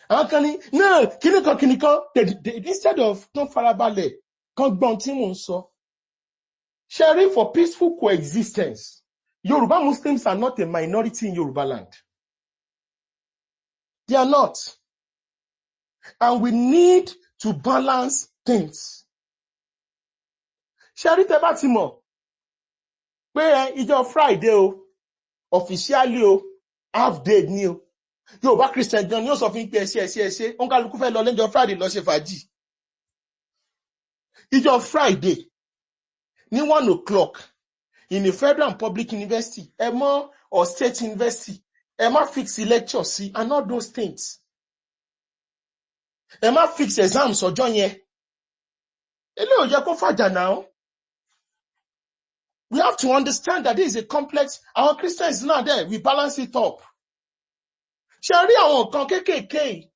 Àwọn kan ní, no, kíníkan, instead of kan farabalẹ̀, kan gbọ́n tí mò ń sọ. Sherry, for peaceful coexistence, Yoruba Muslims are not a minority in Yoruba land. They are not. And we need to balance things. Sherry tẹ́ bá ti mọ̀ pé ìjọ Friday o, officially o, half day ni o. Yoruba Christian gan ni ó sọ fún pé ẹ ṣe, on kálukú fẹ́ lọ lọ́jọ́ Friday lọ ṣe fàájì. Ìjọ Friday ní 1 o'clock in a federal and public university, or state university, fix lecture sí, and all those things. Fix exams ọjọ́ yẹn. Ele ò yẹ kó fàjà now. We have to understand that this is a complex. Our Christians now there, we balance it up. Ṣé rí àwọn nǹkan kéékèèké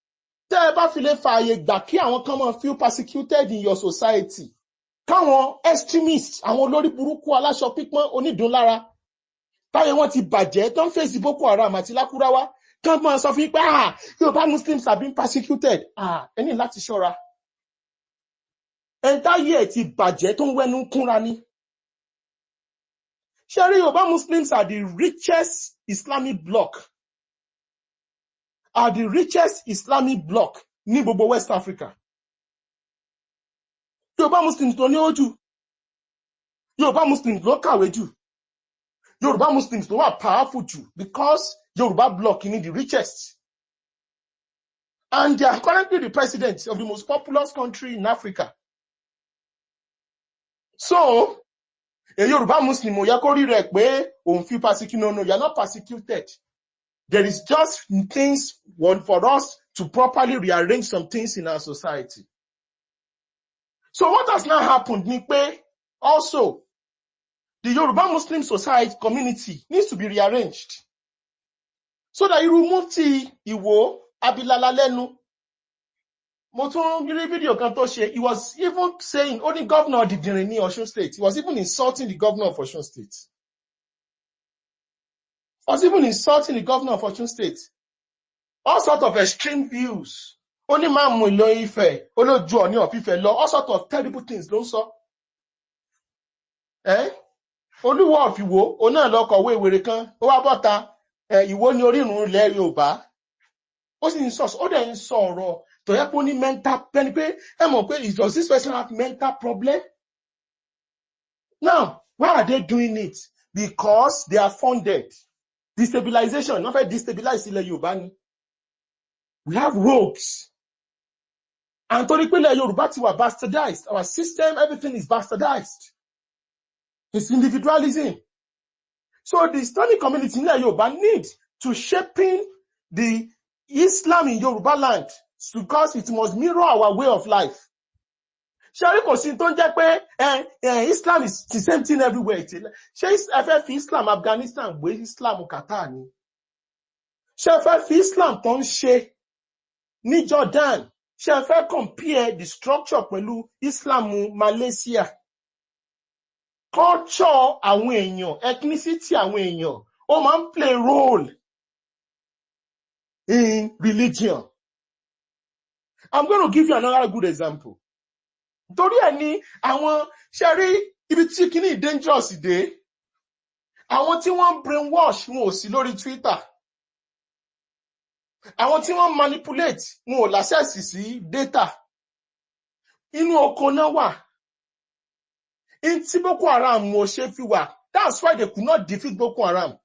tẹ́ ẹ bá fi lè fààyè gbà kí àwọn kan máa feel persecuted in your society. Káwọn extremists, àwọn olórí burúkú aláṣọ pípọ́n onídùnlára, táyé wọ́n ti bàjẹ́ tó ń fèsì Boko Haram àti Lákúráwá, tó ń máa sọ fún pé Yorùbá Muslims have been persecuted. Ẹni láti ṣọ́ra. Ẹ̀ńtáyé ẹ̀ ti bàjẹ́ tó ń wẹ́nu kúnra ní. Ṣé rí Yorùbá Muslims are the richest Islamic bloc. Are the richest Islamic bloc ní gbogbo West Africa. Yoruba Muslims ló ní ojú. Yoruba Muslims ló kàwé jù. Yoruba Muslims ló wà powerful jù because Yoruba bloc is the richest. And they are currently the president of the most populous country in Africa. So, a Yoruba Muslim ó yẹ kó rí rẹ̀ pé òun feel persecuted. No, you are not persecuted. There is just things for us to properly rearrange some things in our society. So what has now happened ni pé also the Yoruba Muslim society community needs to be rearranged so that irú Mufti Ìwó Abilala lẹ́nu. Mo tún rí fídíò kan tó ṣe, he was even saying only governor Dìdìrìn ní Ọ̀ṣun State. He was even insulting the governor of Ọ̀ṣun State. All sorts of extreme views. Only man mu ìlò Ifẹ̀, olójú Ọ̀ọ̀ni of Ifẹ̀ lọ, all sorts of terrible things ló ń sọ. Olúwo of Ìwó, òun náà lọ kọ̀wé ìwèrè kan, ó wá bọ́ta, Ìwó ni orírun ilẹ̀ Yorùbá. Ó sì ń sọ, ó dẹ̀ ń sọ ọ̀rọ̀ tó yẹ pé ó ní mental, pẹ́ni pé ẹ mọ̀ pé does this person have mental problem? Now, why are they doing it? Because they are funded. Destabilization, wọ́n fẹ́ destabilize ilẹ̀ Yorùbá ni. We have rogues. And torí pé ilẹ̀ Yorùbá ti wà bastardized. Our system, everything is bastardized. It's individualism. So the Islamic community in Yoruba needs to shaping the Islam in Yoruba land because it must mirror our way of life. Ṣé kò sí tó ń jẹ́ pé Islam is the same thing everywhere. Ṣé ẹ fẹ́ fi Islam Afghanistan wé Islam Qatar ni? Ṣé ẹ fẹ́ fi Islam tó ń ṣe ní Jordan? Ṣé ẹ fẹ́ compare the structure pẹ̀lú Islam Malaysia? Culture àwọn èèyàn, ethnicity àwọn èèyàn, ó máa ń play role in religion. I'm going to give you another good example. Torí ẹ̀ ni àwọn ṣe rí ibi tí kìíní dangerous dé. Àwọn tí wọ́n brainwash wọn ò sí lórí Twitter. Àwọn tí wọ́n manipulate wọn ò l'access sí data. Inú oko náà wà. In tí Boko Haram ò ṣe fi wà. That's why they could not defeat Boko Haram.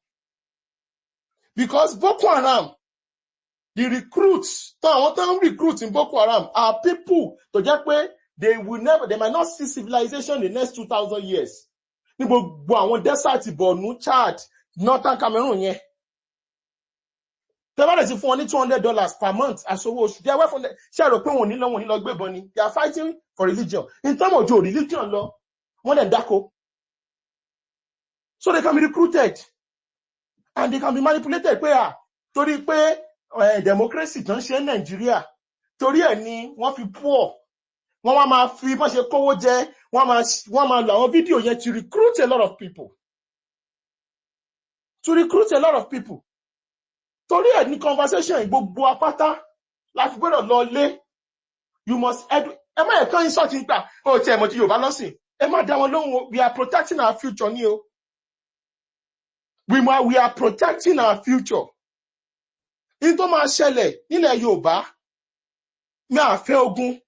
Because Boko Haram, the recruits, àwọn tó ń recruit in Boko Haram are people tó jẹ́ pé they might not see civilization in the next 2,000 years. ní gbogbo àwọn desert Borno, Chad, Northern Cameroon yẹn. Tẹ́ bá lè ti fún wọn ní $200 per month as owó oṣù. They are away from the ṣé rò pé wọn ò ní lọ gbébọn ni. They are fighting for religion. In terms of your religion lọ, wọ́n lè dáko. So they can be recruited and they can be manipulated pé torí pé democracy tán ṣe ní Nàìjíríà torí ẹ̀ ni wọ́n fi poor. Wọ́n wá máa fi bọ́n ṣe kówó jẹ, wọ́n máa lo àwọn fídíò yẹn to recruit a lot of people. To recruit a lot of people. Torí ẹ̀ ní conversation gbogbo apáta láti gbọ́dọ̀ lọ lé. You must ẹ má ẹ̀kan insult nípa tí ẹ̀ mọ̀ tí Yorùbá lọ́sìn. Ẹ má dá wọn lóhùn. We are protecting our future ní o. We are protecting our future. In tó máa ṣẹlẹ̀ nílẹ̀ Yorùbá, mi à fẹ́ ogun.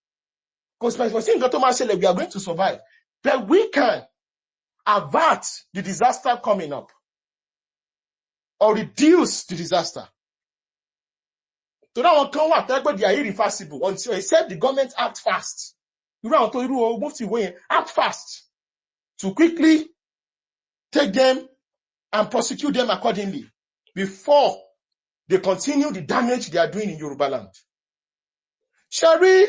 Because sí nǹkan tó máa ṣẹlẹ̀, we are going to survive. But we can avert the disaster coming up or reduce the disaster. So now one kan wà tẹ́gbẹ́ they are irreversible until except the government act fast. Irú àwọn tó irú mufti wọ̀nyẹn act fast to quickly take them and prosecute them accordingly before they continue the damage they are doing in Yoruba land. Sherry,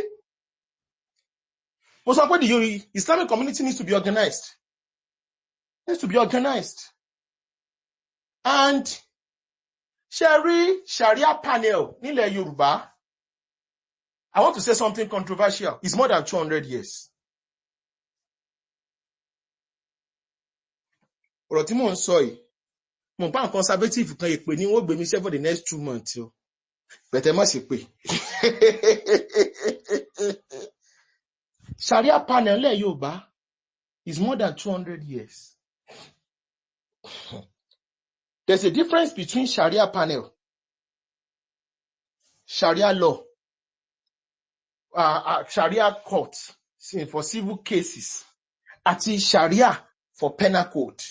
most of the Islamic community needs to be organized. Needs to be organized. And Sherry Sharia panel nílẹ̀ Yorùbá. I want to say something controversial. It's more than 200 years. Ọ̀rọ̀ tí mò ń sọ yìí, mo ń pa nǹkan conservative kan ìpè ní wọ́n gbé mi ṣẹ́ for the next 2 months. Bẹ̀tẹ̀ má ṣe pé. Sharia panel nílẹ̀ Yorùbá is more than 200 years. There's a difference between Sharia panel, Sharia law, Sharia court for civil cases, àti Sharia for penal code.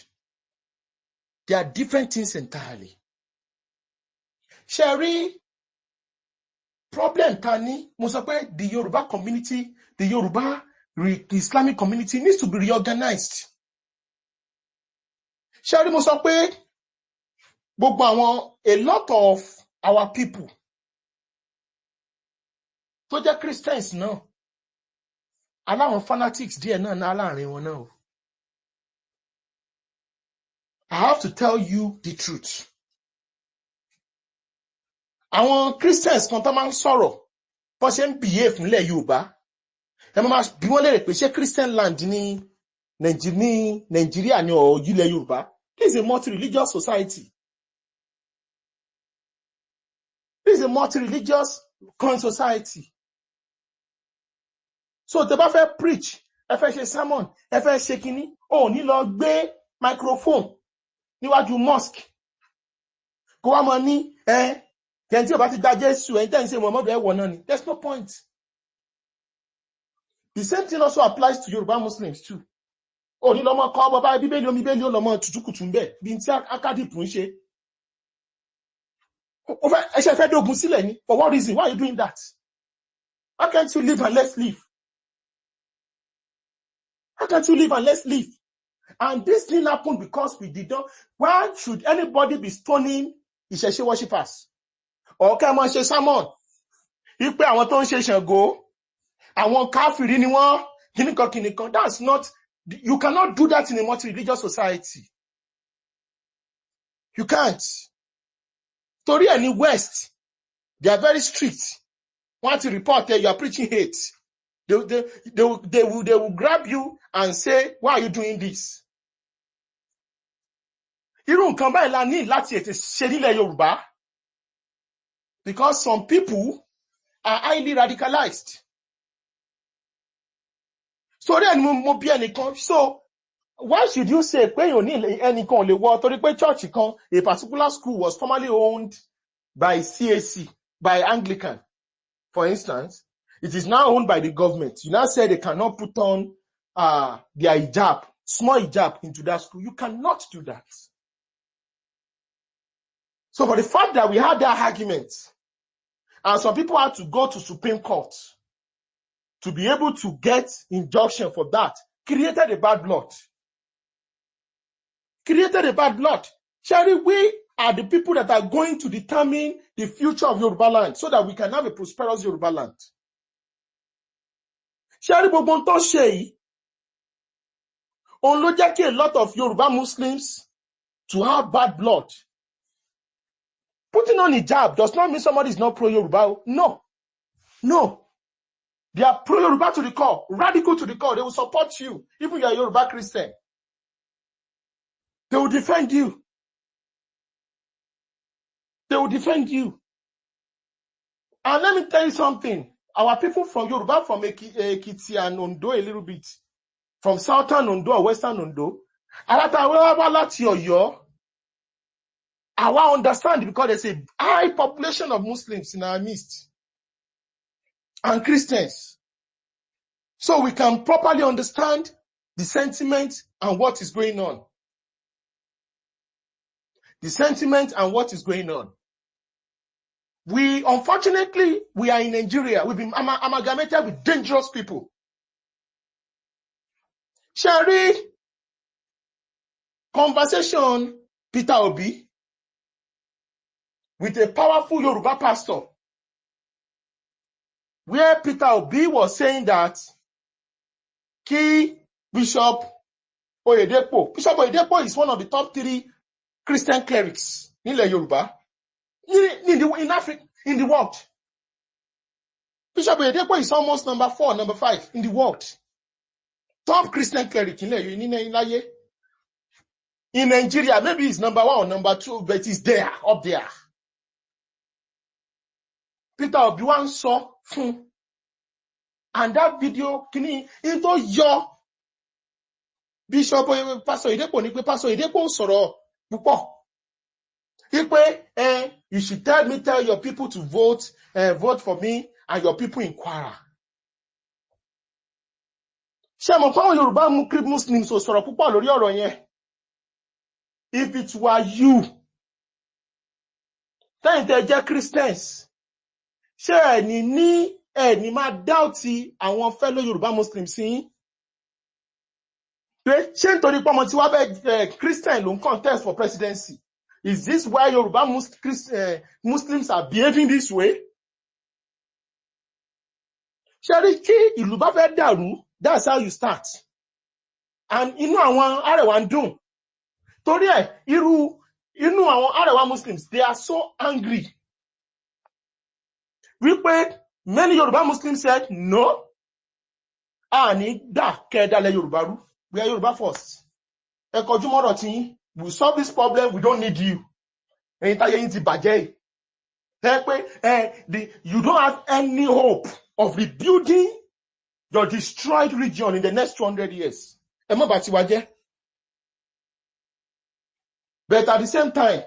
They are different things entirely. Sharia problem tani, mo sọ pé the Yoruba community, the Yoruba Islamic community needs to be reorganized. Sharia mo sọ pé gbogbo àwọn a lot of our people tó jẹ́ Christians náà aláwọn fanatics díẹ̀ náà láàrin wọn náà. I have to tell you the truth. Àwọn Christians kan tó máa ń sọ̀rọ̀ bó ṣe ń behave nílẹ̀ Yorùbá ẹ máa bí wọ́n lérè pé ṣé Christian land ní Nàìjíríà ní ilẹ̀ Yorùbá. This is a multi-religious society. This is a multi-religious society. So tẹ́ bá fẹ́ preach, ẹ fẹ́ ṣe sermon, ẹ fẹ́ ṣe kíní, ó ní lọ gbé microphone níwájú mosque. Kó wá mọ ní kẹ́ni tí ó bá ti dá Jésù ẹ̀yin tẹ́ ń ṣe Muhammadu ẹ̀wọ̀n náà ni. There's no point. The same thing also applies to Yoruba Muslims too. Ó ní lọ mọ kọ́ bàbá Bíbélì ó lọ mọ tutukutu ń bẹ̀ bí tí akádìpù ń ṣe. Ẹ ṣe fẹ́ dógun sílẹ̀ ni. For what reason? Why are you doing that? How can't you live and let's live? How can't you live and let's live? And this thing happened because we did not. Why should anybody be stoning Ìṣẹ̀ṣe worshippers? Or kẹ́ máa ṣe sermon. Ipe àwọn tó ń ṣe Ṣàngó, àwọn káfìrí ni wọ́n, kìnìkan. That's not, you cannot do that in a multi-religious society. You can't. Torí ẹ̀ ní West, they are very strict. Want to report that you are preaching hate. They will grab you and say, why are you doing this? Irú nǹkan báyìí la ní láti ètè ṣe nílẹ̀ Yorùbá. Because some people are highly radicalized. So then mo bí ẹnìkan. So why should you say pé yóò ní ẹnìkan lè wọ torí pé church kan, a particular school was formerly owned by CAC, by Anglican, for instance. It is now owned by the government. You now say they cannot put on their hijab, small hijab into that school. You cannot do that. So for the fact that we had that argument, and some people had to go to Supreme Court to be able to get injunction for that, created a bad blood. created a bad blood. Sherry, we are the people that are going to determine the future of Yoruba land so that we can have a prosperous Yoruba land. Sherry, gbogbo tó ṣe yìí, òun ló jẹ́ kí a lot of Yoruba Muslims to have bad blood. Putting on hijab does not mean somebody is not pro-Yoruba. No. No. They are pro-Yoruba to the core, radical to the core. They will support you, even if you are a Yoruba Christian. They will defend you. They will defend you. And let me tell you something. Our people from Yoruba, from Ekiti and Ondo a little bit, from Southern Ondo or Western Ondo, I understand because there's a high population of Muslims in our midst and Christians. So we can properly understand the sentiment and what is going on. The sentiment and what is going on. Unfortunately, we are in Nigeria. We've been amalgamated with dangerous people. Shari, conversation Peter Obi with a powerful Yoruba pastor, where Peter Obi was saying that Bishop Oyedepo is one of the top 3 Christian clerics in Yoruba, in Africa, in the world. Bishop Oyedepo is almost number 4, number 5 in the world. Top Christian cleric in Nigeria, maybe he's number 1 or number 2, but he's there, up there. Peter Obi saw fun. And that video, into your Bishop Pastor Oyedepo ni pe Pastor Oyedepo sọ̀rọ̀ púpọ̀. You should tell your people to vote for me and your people in Kwara. Ṣé mo pa Yoruba Muslims ò sọ̀rọ̀ púpọ̀ lórí ọ̀rọ̀ yẹn? If it were you, tẹ́yin tẹ́ jẹ́ Christians, ṣé ẹni máa doubti àwọn fellow Yoruba Muslims yín? Ṣé nítorí pé ọmọ tí wá fẹ́ Christian ló ń contest for presidency? Is this why Yoruba Muslims are behaving this way? Ṣé kí ìlú bá fẹ́ dàrú, that's how you start. And inú àwọn Arewa ń dùn. Torí inú àwọn Arewa Muslims, they are so angry. Many Yoruba Muslims said, no, we are Yoruba first. We solve this problem, we don't need you. You don't have any hope of rebuilding your destroyed region in the next 200 years. But at the same time,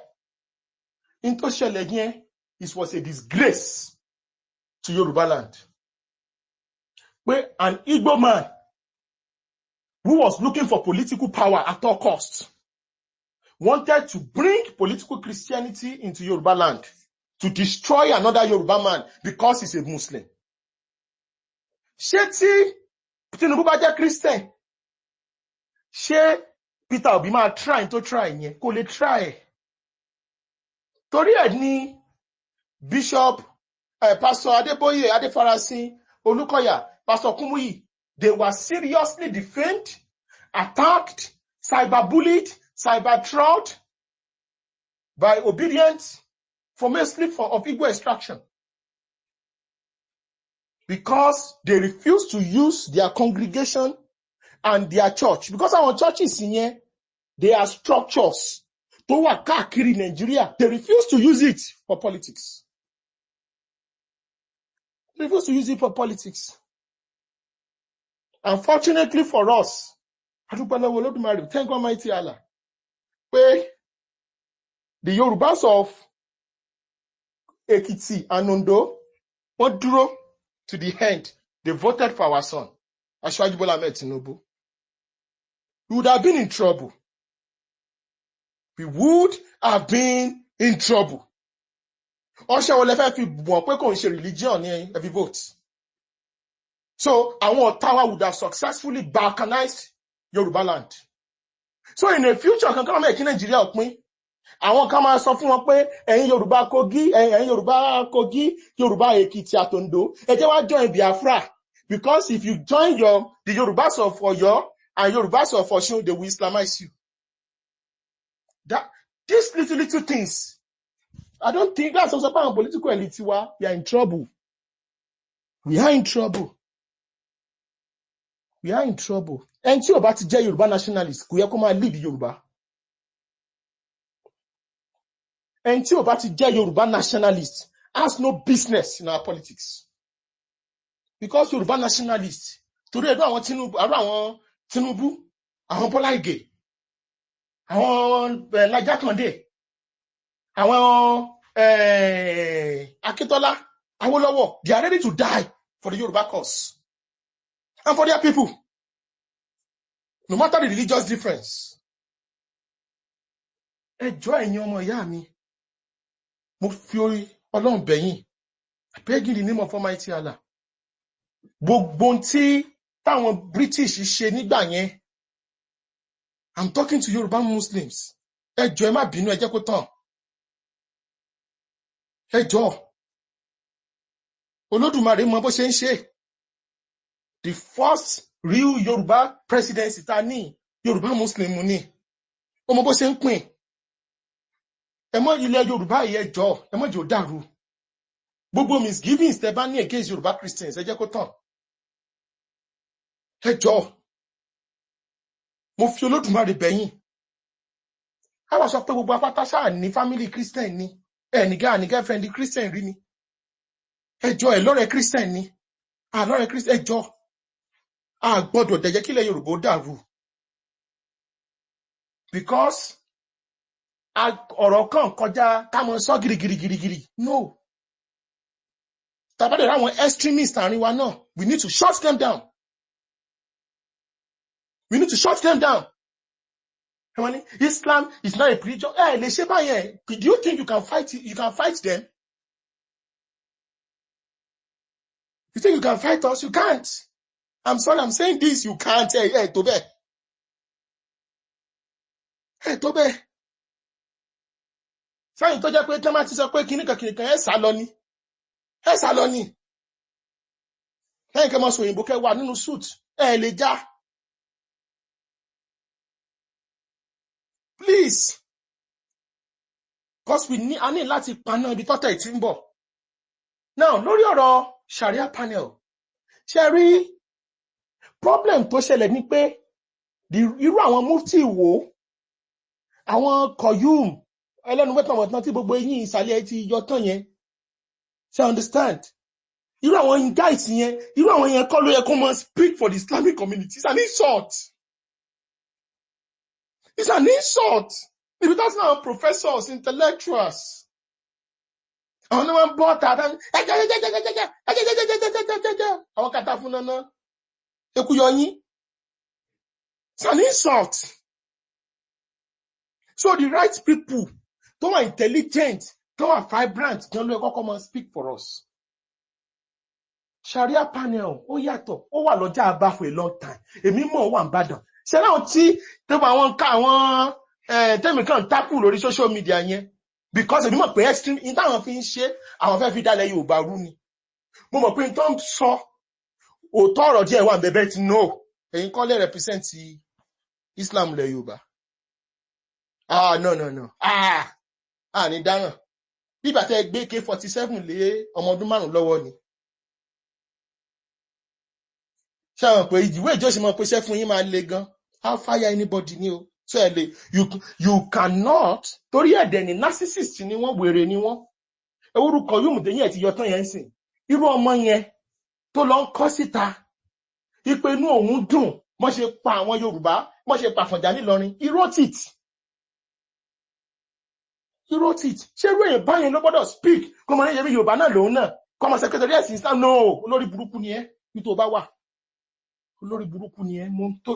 it was a disgrace to Yoruba land. Where an Igbo man who was looking for political power at all costs wanted to bring political Christianity into Yoruba land to destroy another Yoruba man because he's a Muslim. Ṣé tí Tinubu bá jẹ́ Christian, ṣé Peter Obi máa try yẹn? Kò lè try. Torí ẹ̀ ni Bishop Pastor Adeboye, Adefarasin, Olukoya, Pastor Kumuyi, they were seriously defamed, attacked, cyberbullied, cyber-trolled by obedience famously of Igbo extraction. Because they refused to use their congregation and their church. Because our churches in here, they are structures. To wà káàkiri Nigeria, they refuse to use it for politics. They refuse to use it for politics. Unfortunately for us, thank Almighty Allah, where the Yorubas of Ekiti and Ondo wọ́n dúró to the end. They voted for our son, Aṣíwájú Bọ́lá Ahmed Tinubu. We would have been in trouble. We would have been in trouble. Ọ̀ṣẹ́ wọlé fẹ́ fi bọ̀ pé kò ń ṣe religion ní every vote. So àwọn Ottawa would have successfully balkanized Yoruba land. So in the future kankan máa kí Nàìjíríà ò pín. Àwọn kan máa sọ fún wọn pé ẹ̀yin Yorùbá Kogi, ẹ̀yin Yorùbá Kogi, Yorùbá Èkìtì àtòǹdó, ẹ jẹ́ wá join Biafra. Because if you join the Yorubas of Oyo and Yorubas of Osun, they will Islamize you. These little things, I don't think that's also part of political elite. We are in trouble. We are in trouble. We are in trouble. And tí ó bá ti jẹ́ Yorùbá nationalist, kò yẹ kó máa lead Yorùbá. And tí ó bá ti jẹ́ Yorùbá nationalist has no business in our politics. Because Yorùbá nationalist, torí ẹ̀dọ́ àwọn Tinubu, àwọn Bọ́lá Ìgè, àwọn Laji Kande, àwọn Akintola, Awolowo, they are ready to die for the Yoruba cause and for their people, no matter the religious difference. Ẹ jọ̀ọ́ ẹ̀yin ọmọ ìyá mi, mo fi Ọlọ́run bẹ̀ yín, I beg in the name of Almighty Allah. Gbogbo tí táwọn British ṣe nígbà yẹn, I'm talking to Yoruba Muslims. Ẹ jọ̀ọ́ ẹ má bínú, ẹ jẹ́ kó tán. Ẹ jọ̀ọ́. Olódùmarè mọ bó ṣe ń ṣe. The first real Yoruba presidency ta ní Yoruba Muslim ní. Ó mọ bó ṣe ń pín. Ẹ mọ ilẹ̀ Yorùbá yìí, ẹ jọ̀ọ́, ẹ mọ jẹ́ ó dàrú. Gbogbo misgivings tẹ́ bá ní against Yoruba Christians, ẹ jẹ́ kó tán. Ẹ jọ̀ọ́. Mo fi Olódùmarè bẹ̀ yín. A wá sọ pé gbogbo apáta ṣáà ní family Christian ni. Ní girlfriend Christian rí ni. Ẹ jọ̀ọ́, ẹ lọ́rẹ̀ẹ́ Christian ni. Lọ́rẹ̀ẹ́ Christian, ẹ jọ̀ọ́. A gbọ́dọ̀ dẹ̀ jẹ́ kílẹ̀ Yorùbá ó dàrú. Because ọ̀rọ̀ kan kọjá ká mọ sọ gírígírígírí. No. Tàbádẹ̀ ráwọn extremists àárín wa náà, we need to shut them down. We need to shut them down. Islam is not a religion. Lè ṣe báyẹn. Do you think you can fight it? You can fight them? You think you can fight us? You can't. I'm sorry, I'm saying this. You can't. Tó bẹ́ẹ̀. Tó bẹ́ẹ̀. Sáyìn tó jẹ́ pé tẹ́ máa ti sọ pé kìnnìkan ẹ sá lọ ni. Ẹ sá lọ ni. Lẹ́yìn kẹ́ mọ́ sọ òyìnbó kẹ́ wà nínú suit. Lè já. Please. Because I need láti paná ibi tọ́tẹ̀ ìtí ń bọ̀. Now, lórí ọ̀rọ̀ Sharia panel. Ṣé rí problem tó ṣẹlẹ̀ ní pé irú àwọn mufti wo, àwọn Koyum, ẹlẹ́nu mẹ́tàn tí gbogbo eyín ìsàlẹ̀ ti yọ tán yẹn. Ṣé understand? Irú àwọn guys yẹn, irú àwọn yẹn kọ́ ló yẹ kó máa speak for the Islamic community. It's an insult. It's an insult. If that's not professors, intellectuals. Àwọn náà wọ́n bọ́ tààdá. Àwọn kàtà fún náà. Eku yọ yín. It's an insult. So the right people, tó wà intelligent, tó wà vibrant, tó ló yẹ kọ́kọ́ máa speak for us. Sharia panel, ó yàtọ̀, ó wà lọ́jà Aba for a long time. Èmi mọ̀ ó wà n'Íbàdàn. Ṣé láwọn tí tẹ́bà àwọn ká àwọn tẹ́mì kan tápù lórí social media yẹn? Because èmi mọ̀ pé extreme, in táwọn fi ń ṣe, àwọn fẹ́ fi dálẹ̀ Yorùbá rú ni. Mo mọ̀ pé in tó ń sọ, òótọ́ ọ̀rọ̀ díẹ̀ wà bẹ̀bẹ̀ tí no. Ẹ̀yin kọ́ lè represent Islam lẹ̀ Yorùbá. No. Ní dáràn. Bí bàtẹ́ gbé K47 lé ọmọ ọdún 5 lọ́wọ́ ni. Ṣé àwọn pé ìwé ìjọsìn mọ̀ pé iṣẹ́ fún yín máa le gan. I'll fire anybody ni o. So you cannot, torí ẹ̀dẹ̀ ni narcissist ni wọ́n, wèrè ni wọ́n. Orúkọ yóò mú tẹ́yìn ẹ̀ ti yọ tán yẹn sìn. Irú ọmọ yẹn tó lọ ń kọ́ síta. Ipe inú òun dùn, mọ́ ṣe pa àwọn Yorùbá, mọ́ ṣe pa Àfọ̀njá nílọrin. He wrote it. Ṣé irú èèyàn báyẹn ló gbọ́dọ̀ speak? Kó mọ̀ ní ẹ̀yẹ́bí Yorùbá náà lòun náà. Kọ́ mọ̀ secretary ẹ̀sìn Islam. No, olórí burúkú ni ẹ́. Bí tó bá wà. Olórí burúkú ni ẹ́.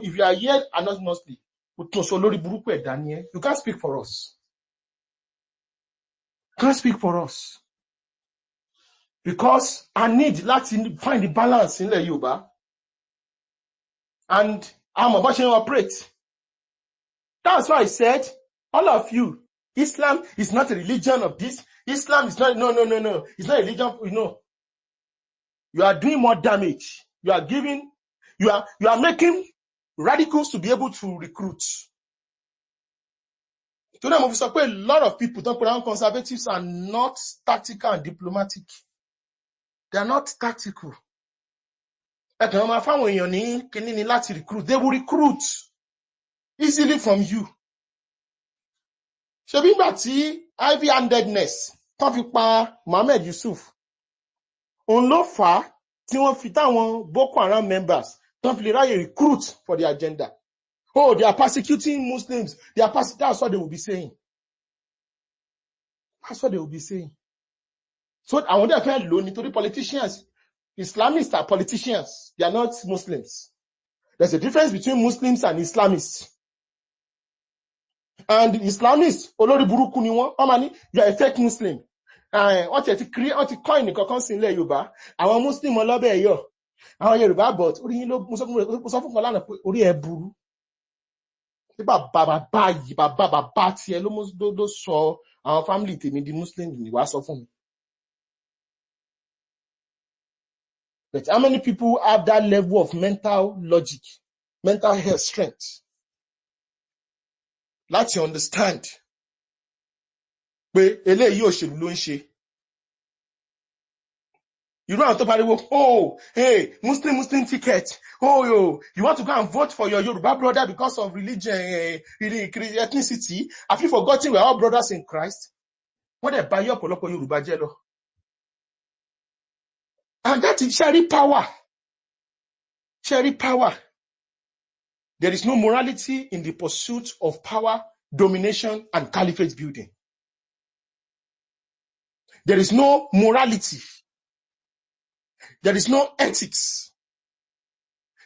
If you are here anonymously, o tún sọ olórí burúkú ẹ̀dá ni ẹ́. You can't speak for us. Can't speak for us. Because I need láti find the balance nílẹ̀ Yorùbá. And I'm about to operate. That's why I said, all of you, Islam is not a religion of this. Islam is not, no. It's not a religion, You are doing more damage. You are making radicals to be able to recruit. To them, a lot of people don't put down conservatives are not tactical and diplomatic. They are not tactical. They will recruit easily from you. Ṣebí nígbà tí heavy-handedness tán fi pa Mohammed Yusuf, òun ló fà á tí wọ́n fi táwọn Boko Haram members tán fi lè ráyè recruit for the agenda. Oh, they are persecuting Muslims. That's what they will be saying. That's what they will be saying. So àwọn dẹ̀ fẹ́ lò nítorí politicians, Islamists are politicians. They are not Muslims. There's a difference between Muslims and Islamists. And Islamists, olórí burúkú ni wọ́n, wọ́n máa ní, you are a fake Muslim. Wọ́n ti coin nìkankan sí ilẹ̀ Yorùbá. Àwọn Muslim ọlọ́bẹ̀ ẹ̀yọ́. Àwọn Yorùbá but orí yín ló mo sọ fún kan lánàá pé orí ẹ̀ burú. Tí bàbá tiẹ̀ ló sọ àwọn family tèmi di Muslim ni wàá sọ fún mi. But how many people have that level of mental logic, mental health strength? Láti understand pé eléyìí òṣèlú ló ń ṣe. Irú àwọn tó pariwo, oh, hey, Muslim ticket. Oh, you want to go and vote for your Yoruba brother because of religion, ethnicity? Have you forgotten we are all brothers in Christ? Wọ́n dẹ̀ bá yí ọ̀pọ̀lọpọ̀ Yorùbá jẹ́ lọ. And that is sharing power. Sharing power. There is no morality in the pursuit of power, domination, and caliphate building. There is no morality. There is no ethics.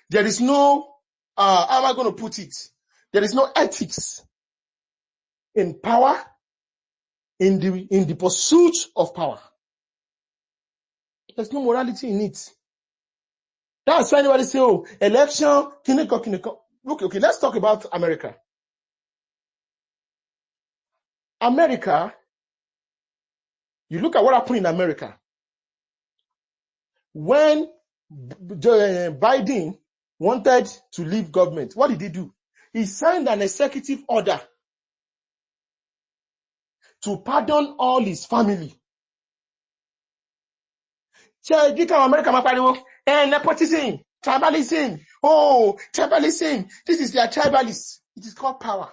There is no, how am I going to put it? There is no ethics in power, in the pursuit of power. There's no morality in it. That's why anybody say, oh, election, kiniko. Okay, let's talk about America. America, you look at what happened in America. When Biden wanted to leave government, what did he do? He signed an executive order to pardon all his family. America, nepotism, tribalism. Oh, tribalism. This is their tribalism. It is called power.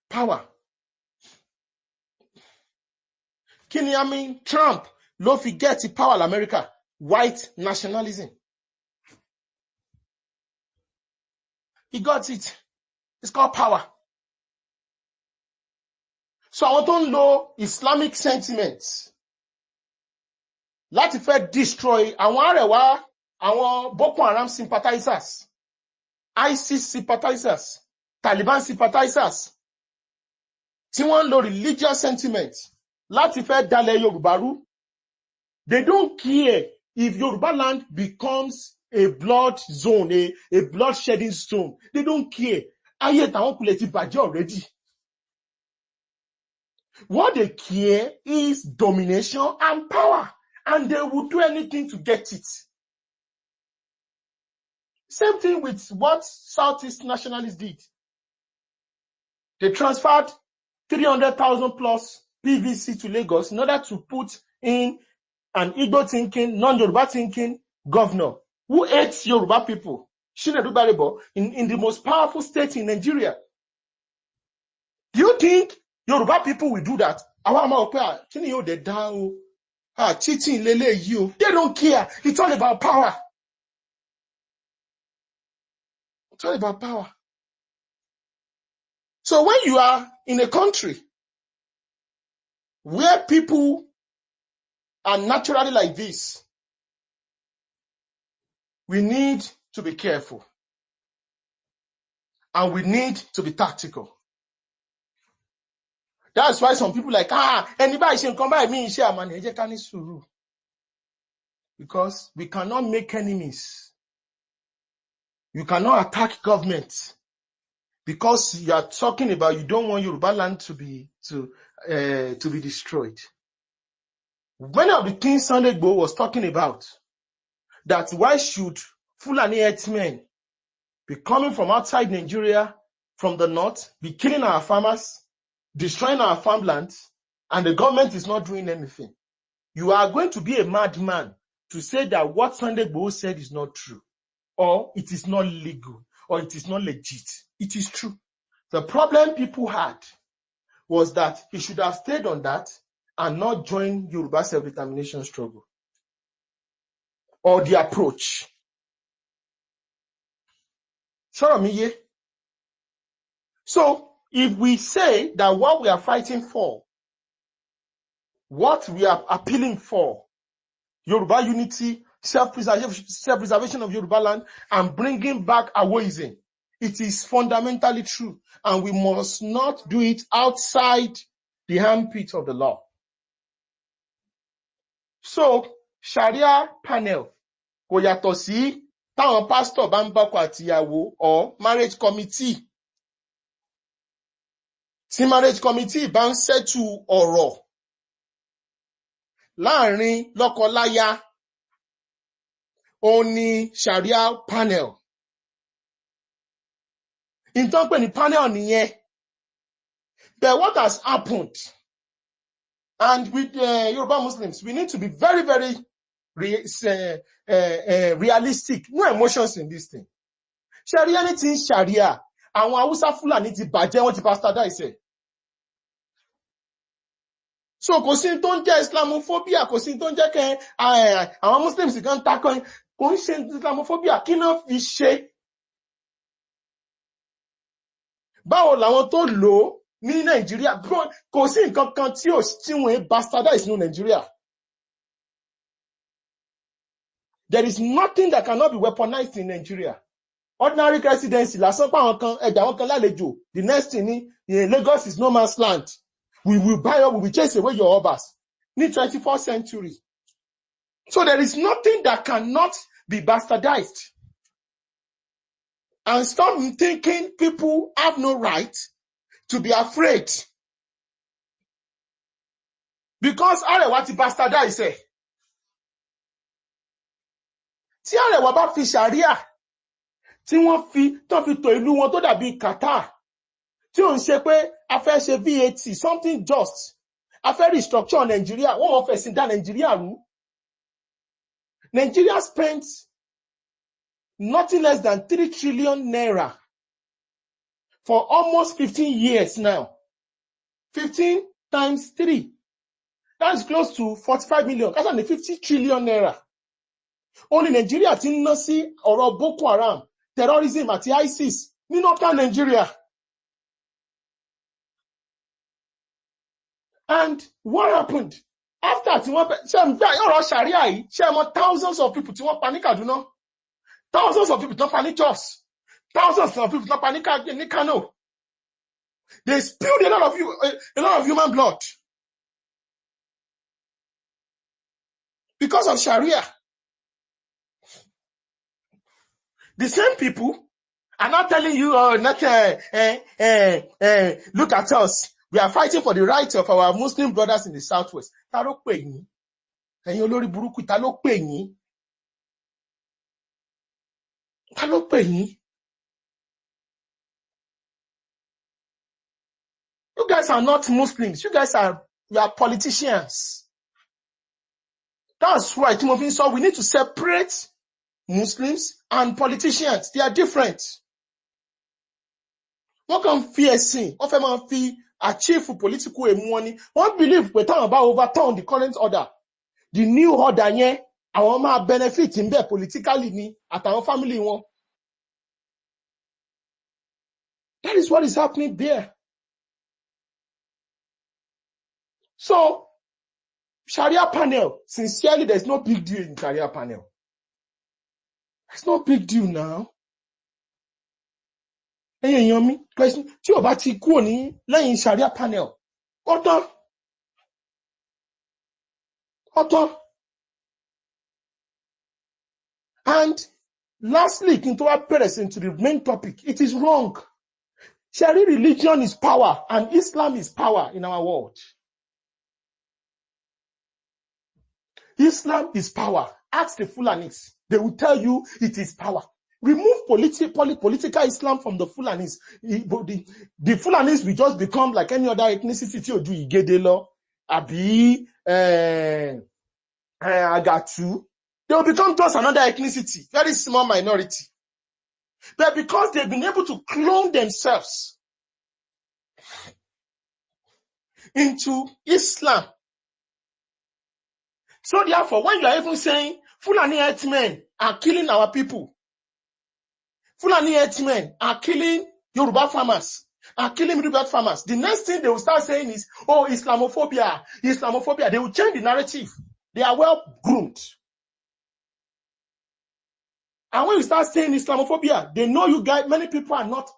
Power. Trump, ló fi get the power in America. White nationalism. He got it. It's called power. So àwọn tó ń lo Islamic sentiments láti fẹ́ destroy àwọn Arewa, àwọn Boko Haram sympathizers, ISIS sympathizers, Taliban sympathizers, tí wọ́n ń lo religious sentiments láti fẹ́ dalẹ̀ Yorùbá rú. They don't care if Yoruba land becomes a blood zone, a blood shedding zone. They don't care. Ayé tàwọn kulẹ̀ ti bàjẹ́ already. What they care is domination and power. And they will do anything to get it. Same thing with what Southeast nationalists did. They transferred 300,000 plus PVC to Lagos in order to put in an Igbo thinking, non-Yoruba thinking governor who hates Yoruba people. Chinedu Baribo in the most powerful state in Nigeria. Do you think Yoruba people will do that? Cheating, they don't care. It's all about power. It's all about power. So when you are in a country where people are naturally like this, we need to be careful. And we need to be tactical. That's why some people like, anybody should come by me and share money. Because we cannot make enemies You cannot attack government because you are talking about you don't want Yoruba land to be destroyed. One of the things Sunday Igboho was talking about, that why should Fulani herdsmen be coming from outside Nigeria, from the north, be killing our farmers, destroying our farmlands, and the government is not doing anything. You are going to be a madman to say that what Sunday Igboho said is not true, or it is not legal, or it is not legit. It is true. The problem people had was that he should have stayed on that and not joined Yoruba self-determination struggle or the approach. So if we say that what we are fighting for, what we are appealing for, Yoruba unity, self-preservation of Yoruba land, and bringing back Awoism, it is fundamentally true, and we must not do it outside the armpit of the law. So, Sharia panel kò yàtọ̀ sí táwọn pastor bá ń bọ́kọ àtìyàwó or marriage committee. Tí marriage committee bá ń settle ọ̀rọ̀ láàrin lọ́kọ-láya, òun ni Sharia panel. Ìtàn pè ní panel nìyẹn. But what has happened? And with Yoruba Muslims, we need to be very, very realistic. No emotions in this thing. Sharia anything Sharia. Àwọn Hausa Fulani ti bàjẹ́, wọ́n ti bastardize ẹ̀. So kò sí tó ń jẹ́ Islamophobia, kò sí tó ń jẹ́ kẹ́ àwọn Muslims kan takọ́ kò ń ṣe Islamophobia. Kí náà fi ṣe? Báwo làwọn tó lò ó ní Nàìjíríà? Kò sí nǹkan kan tí wọ́n bastardize ní Nàìjíríà. There is nothing that cannot be weaponized in Nigeria. Ordinary residency, lásán pa àwọn kan, ẹ̀dá àwọn kan lálejò. The next thing ni Lagos is no man's land. We will buy up, we will chase away your obas. In the 21st century. So there is nothing that cannot be bastardized. And stop thinking people have no right to be afraid. Because Arewa ti bastardize ẹ̀. Tí Arewa bá fi Sharia, tí wọ́n fi tó ìlú wọn tó dàbí Qatar, tí ó ń ṣe pé a fẹ́ ṣe VAT, something just, a fẹ́ restructure Nigeria, wọ́n mọ̀ fẹ́ sí dá Nigeria rú. Nigeria spent nothing less than 3 trillion naira for almost 15 years now. 15 times 3. That's close to 45 million. That's only 50 trillion naira. Only Nigeria ti ń ná sí ọ̀rọ̀ Boko Haram, terrorism àti ISIS ní northern Nigeria. And what happened? After tí wọ́n ṣe ọ̀rọ̀ Sharia yìí, ṣe mọ̀ thousands of people tí wọ́n pa ní Kaduna, thousands of people tí wọ́n pa ní Jos, thousands of people tí wọ́n pa ní Kano. They spilled a lot of human blood because of Sharia. The same people are not telling you, look at us. We are fighting for the rights of our Muslim brothers in the Southwest. Ta ló pè yín? Ẹ̀yin olórí burúkú, ta ló pè yín? Ta ló pè yín? You guys are not Muslims. You are politicians. That's why Timothy said we need to separate Muslims and politicians. They are different. Wọ́n kàn fi ẹ̀sìn, wọ́n fẹ́ máa fi achieve political money. Wọ́n believe pé táwọn bá overturn the current order, the new order yẹn, àwọn máa benefit in there politically ni àtàwọn family wọn. That is what is happening there. So, Sharia panel, sincerely, there's no big deal in Sharia panel. It's no big deal now. Ẹ̀yin èèyàn mi, tí ó bá ti kúrò ní lẹ́yìn Sharia panel, ó tán. And Lastly, into our person to the main topic, it is wrong. Sharia religion is power and Islam is power in our world. Islam is power. Ask the Fulanis. They will tell you it is power. Remove political Islam from the Fulanis. The Fulanis will just become like any other ethnicity or do Igedelo, Abi, Agatu. They will become just another ethnicity, very small minority. But because they've been able to clone themselves into Islam. So therefore, when you are even saying Fulani herdsmen are killing our people, Fulani herdsmen are killing Yoruba farmers, are killing Yoruba farmers, the next thing they will start saying is, oh, Islamophobia, Islamophobia. They will change the narrative. They are well groomed. And when you start saying Islamophobia, they know you guys, many people are not,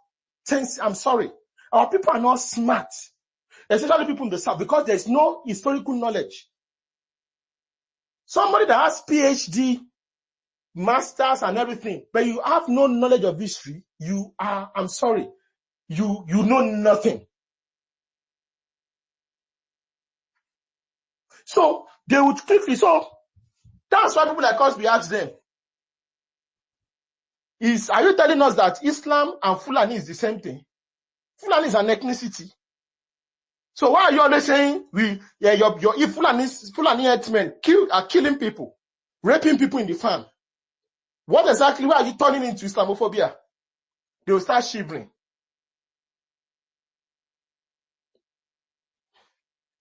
I'm sorry, our people are not smart, especially people in the South, because there's no historical knowledge. Somebody that has PhD, masters and everything, but you have no knowledge of history, you are, I'm sorry, you know nothing. So they would quickly, so that's why people like us, we ask them, are you telling us that Islam and Fulani is the same thing? Fulani is an ethnicity. So why are you always saying if Fulani herdsmen are killing people, raping people in the farm? What exactly, why are you turning into Islamophobia? They will start shivering.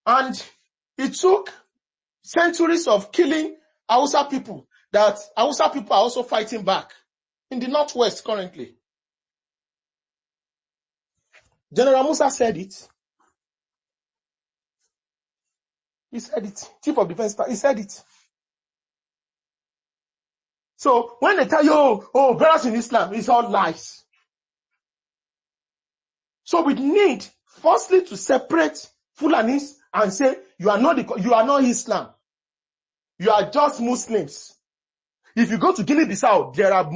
And it took centuries of killing Hausa people that Hausa people are also fighting back in the Northwest currently. General Musa said it. He said it. Chief of Defense, he said it. So when they tell you, oh, brothers in Islam, it's all lies. So we need, firstly, to separate Fulanis and say, you are not Islam. You are just Muslims. If you go to Guinea-Bissau, there are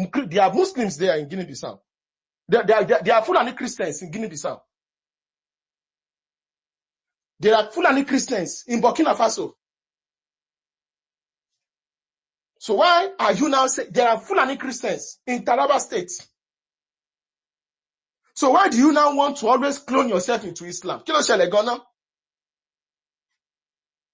Muslims there in Guinea-Bissau. There are Fulani Christians in Guinea-Bissau. There are Fulani Christians in Burkina Faso. So why are you now saying there are Fulani Christians in Taraba State? So why do you now want to always clone yourself into Islam? Kí ló ṣẹlẹ̀ gan-an?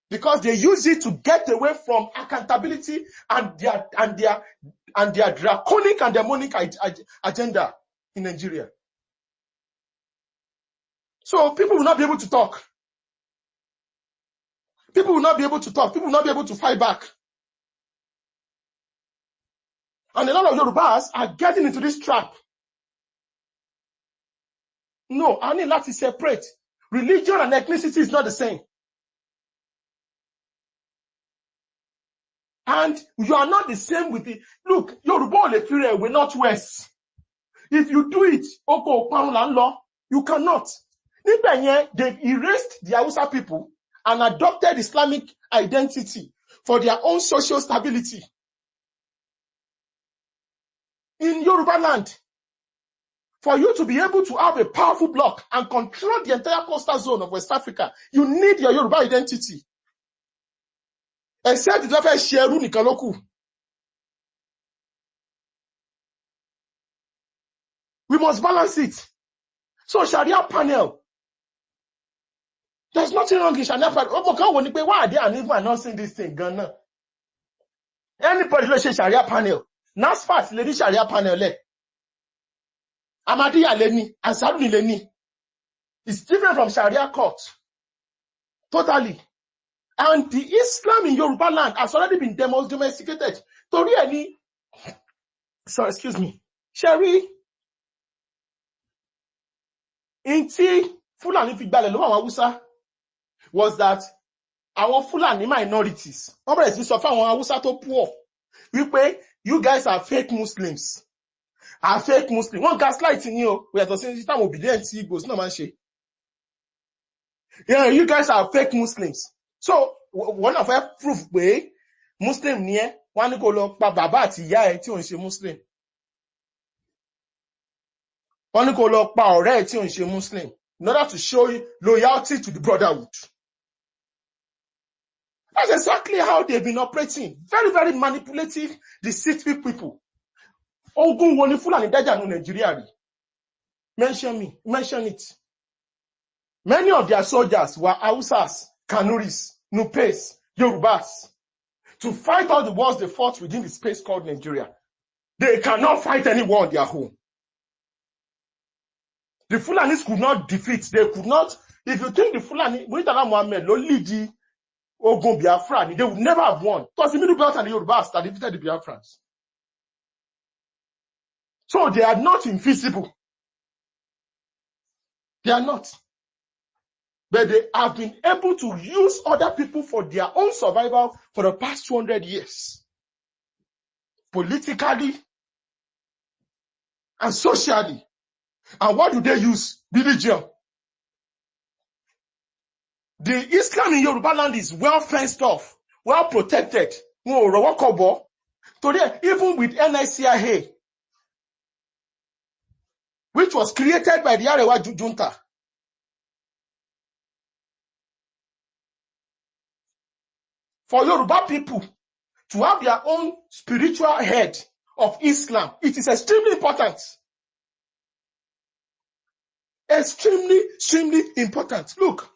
Because they use it to get away from accountability and their draconic and demonic agenda in Nigeria. So people will not be able to talk. People will not be able to talk. People will not be able to fight back. And a lot of Yorubas are getting into this trap. No, I need to separate. Religion and ethnicity is not the same. And you are not the same with the... Look, Yoruba Olefire, we're not West. If you do it, you cannot. They've erased the Hausa people and adopted Islamic identity for their own social stability. In Yoruba land, for you to be able to have a powerful bloc and control the entire coastal zone of West Africa, you need your Yoruba identity. Except you don't share Nikaloku. We must balance it. So Sharia panel. There's nothing wrong in Sharia panel. Why are they announcing this thing, Ghana? Anybody will say Sharia panel. NASFAT lady Sharia panel. Ahmadiyya leni, Ansaruni leni. It's different from Sharia court. Totally. And the Islam in Yoruba land has already been domesticated. So excuse me. Sherry, Inti Fulani fi gbalẹ̀ lọ́wọ́ àwọn Hausa was that our Fulani minorities. Wọ́n bẹ̀rẹ̀ sí sọ fún àwọn Hausa tó poor. Wípé, you guys are fake Muslims. Are fake Muslims. One gaslighting you. We are to say time obedient Igbos no man ṣe. Yeah, you guys are fake Muslims. So one of our proof pé Muslim ni ẹ́, wọ́n ní kó lọ pa bàbá àti ìyá ẹ̀ tí ò ń ṣe Muslim. Wọ́n ní kó lọ pa ọ̀rẹ́ ẹ̀ tí ò ń ṣe Muslim in order to show loyalty to the brotherhood. That's exactly how they've been operating. Very, very manipulative, deceitful people. Ogun wo ni Fulani dájà ní Nigeria rí? Mention it. Many of their soldiers were Hausas, Kanuris, Nupes, Yorubas. To fight all the wars they fought within the space called Nigeria. They cannot fight any war on their own. The Fulanis could not defeat. They could not. If you think the Fulani, Muritala Muhammad, Lolidi, Ogun Biafra, they would never have won. Because the Middle Belt and the Yorubas that defeated the Biafrans. So they are not invisible. They are not. But they have been able to use other people for their own survival for the past 200 years. Politically and socially. And what do they use? Religion. The Islam in Yoruba land is well fenced off, well protected. Even with NICIA, which was created by the Arewa junta. For Yoruba people to have their own spiritual head of Islam, it is extremely important. Extremely, extremely important. Look,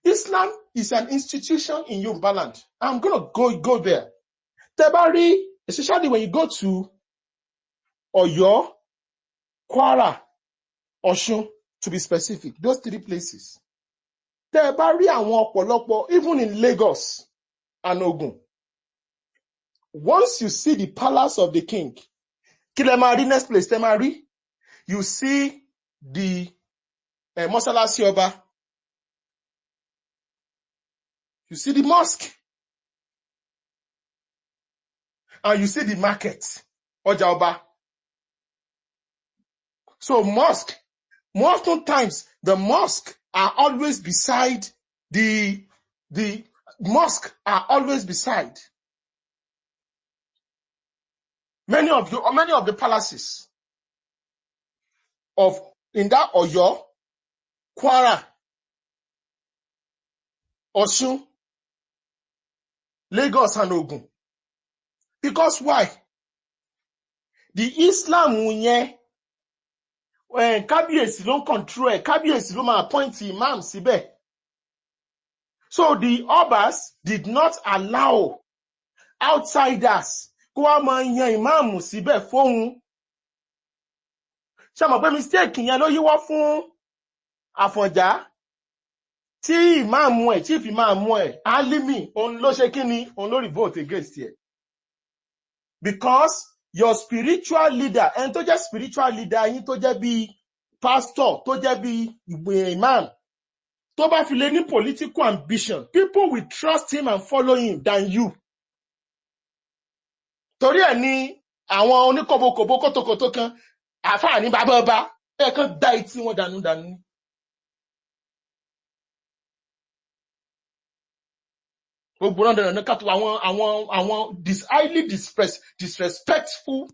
Islam is an institution in Yoruba land. I'm going to go there. Tebari, especially when you go to Oyo, Kwara, Osun, to be specific, those three places. Tebari àwọn ọ̀pọ̀lọpọ̀, even in Lagos and Ogun. Once you see the palace of the king, Kilemari, next place, Temari, you see the Mosalasi Oba. You see the mosque. And you see the market, Oja Oba. So mosque, most of times, the mosque are always beside the mosque are always beside many of the palaces of in that Oyo, Kwara, Osun, Lagos and Ogun. Because why? The Islam yẹn Kábíyèsí ló control ẹ̀, Kábíyèsí ló máa appoint imam síbẹ̀. So the Obas did not allow outsiders kó wá máa yan imam síbẹ̀ fóun. Ṣé mọ̀ pé mistake yẹn ló yíwọ́ fún Àfọ̀njá tí imam ẹ̀, chief imam ẹ̀, Alimi, òun ló ṣe kíni, òun ló revolt against ẹ̀. Because your spiritual leader, and tó jẹ́ spiritual leader yín tó jẹ́ bí pastor, tó jẹ́ bí imam, tó bá fi lè ní political ambition, people will trust him and follow him than you. Torí ẹ̀ ni àwọn oníkòbókòbó kótókótó kan, àfáà ní bàbá ọba, ẹ̀ kan dá etí wọn dànù. Gbogbo náà dẹ̀rẹ̀ ní kàtó àwọn highly disrespectful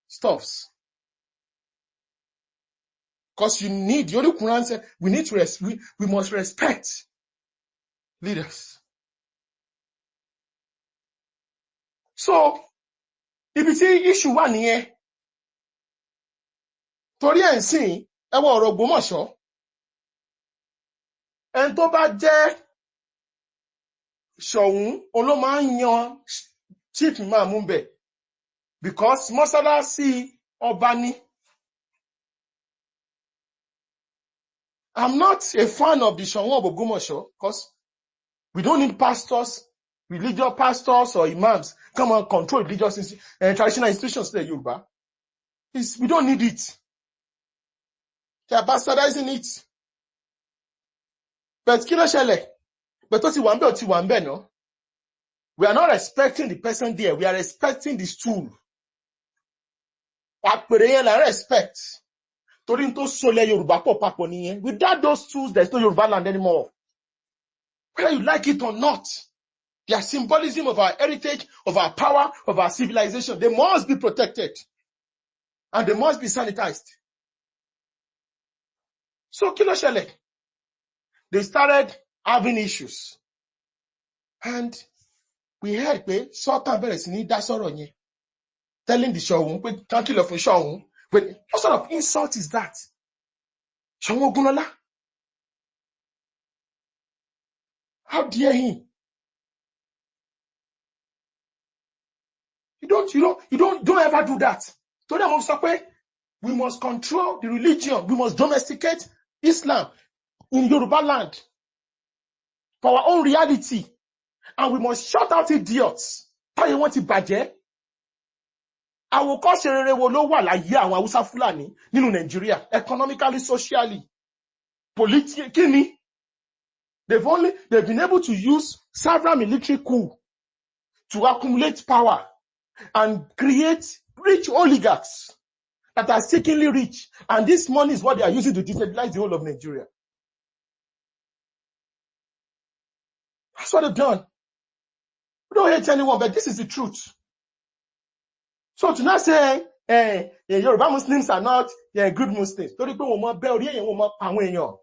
stuffs. Because you need, the only Quran said, we must respect leaders. So, ibi tí issue wà nìyẹn. Torí ẹ̀ ń sìn, ẹ wo ọ̀rọ̀ Ògbómọ̀ṣọ́. Ẹni tó bá jẹ́ Ṣọ̀ún, òun ló máa ń yan chief imam ń bẹ̀. Because mọ́sálásí ọba ni. I'm not a fan of the Ṣọ̀ún of Ògbómọ̀ṣọ́ because we don't need pastors, religious pastors or imams come and control religious and traditional institutions in Yoruba. We don't need it. They are bastardizing it. But kí ló ṣẹlẹ̀? But ó ti wà ń bẹ̀, no? We are not respecting the person there. We are respecting the stool. Àpèrè yẹn la respect. Torí n tó sọlẹ̀ Yorùbá pọ̀ papọ̀ nìyẹn. Without those tools, there is no Yoruba land anymore. Whether you like it or not, they are symbolism of our heritage, of our power, of our civilization. They must be protected. And they must be sanitized. So kí ló ṣẹlẹ̀? They started having issues. And we heard pé Sultan bẹ̀rẹ̀ sí ní dá sọ̀rọ̀ yẹn, telling the Ṣọ̀ún pé kán kìlọ̀ fún Ṣọ̀ún. But what sort of insult is that? Ṣọ̀ún Ògúnlọlá? How dare him? You don't ever do that. So them of sọ we must control the religion. We must domesticate Islam in Yoruba land for our own reality. And we must shut out idiots. Táyé wọn ti bàjẹ́. Àwòkọ́ṣe rere wo ló wà láyé àwọn Haúsá Fúlàní nínú Nàìjíríà, economically, socially, politically. They've been able to use several military coups to accumulate power and create rich oligarchs that are stickingly rich. And this money is what they are using to destabilize the whole of Nigeria. That's what they've done. We don't hate anyone, but this is the truth. So to not say, Yoruba Muslims are not good Muslims. Torí pé wọ́n mọ bẹ́ orí èèyàn, wọ́n mọ pa àwọn èèyàn.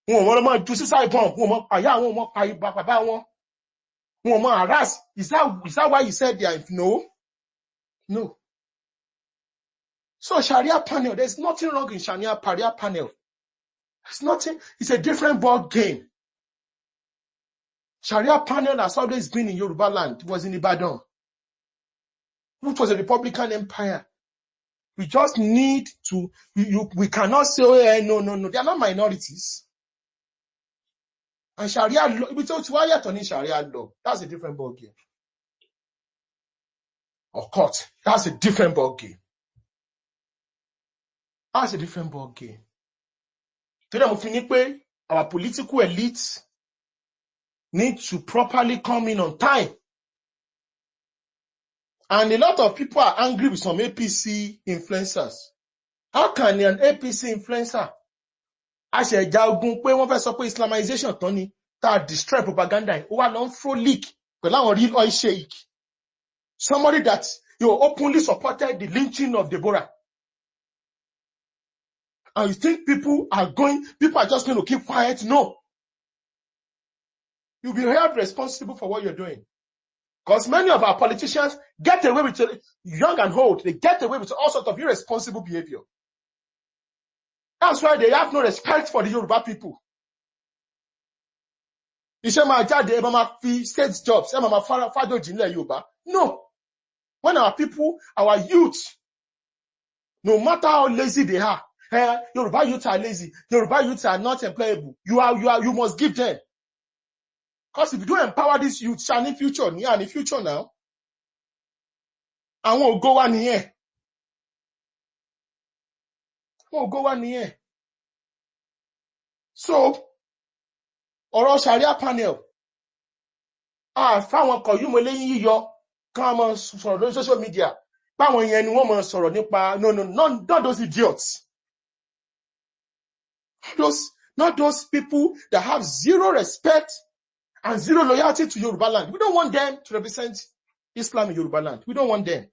Wọ́n mọ ju suicide bomb, wọ́n mọ pàyà, wọ́n mọ pa bàbá wọn. Wọ́n mọ harass. Is that why you said they are? No. So Sharia panel, there's nothing wrong in Sharia panel. There's nothing. It's a different ball game. Sharia panel has always been in Yoruba land. It was in Ibadan, which was a Republican empire. We just need to, we cannot say, no. They are not minorities. And Sharia law, Sharia law, that's a different ball game. Or court, that's a different ball game. That's a different ball game. Today, we finish our political elites need to properly come in on time. And a lot of people are angry with some APC influencers. How can an APC influencer àṣẹjà ogun pé wọ́n fẹ́ sọ pé Islamization tán ni tá destroy propaganda ó wà lọ ń frolic pẹ̀lú àwọn real oil sheikh, somebody that openly supported the lynching of Deborah, and you think people are just going to keep quiet? No, you'll be held responsible for what you're doing. Because many of our politicians get away with it, young and old, they get away with all sorts of irresponsible behavior. That's why they have no respect for the Yoruba people. State jobs, no. When our people, our youth, no matter how lazy they are, Yoruba youth are lazy, Yoruba youth are not employable, you must give them. Because if you don't empower this youth, shiny future, near the future now, and won't go one here. Won't go one here. So, ọ̀rọ̀ Sharia panel, fáwọn kan yìí mo léyìn yíyọ, kán máa sọ̀rọ̀ lórí social media, báwọn yẹn ni wọ́n máa sọ̀rọ̀ nípa, no, not those idiots. Not those people that have zero respect and zero loyalty to Yoruba land. We don't want them to represent Islam in Yoruba land. We don't want them.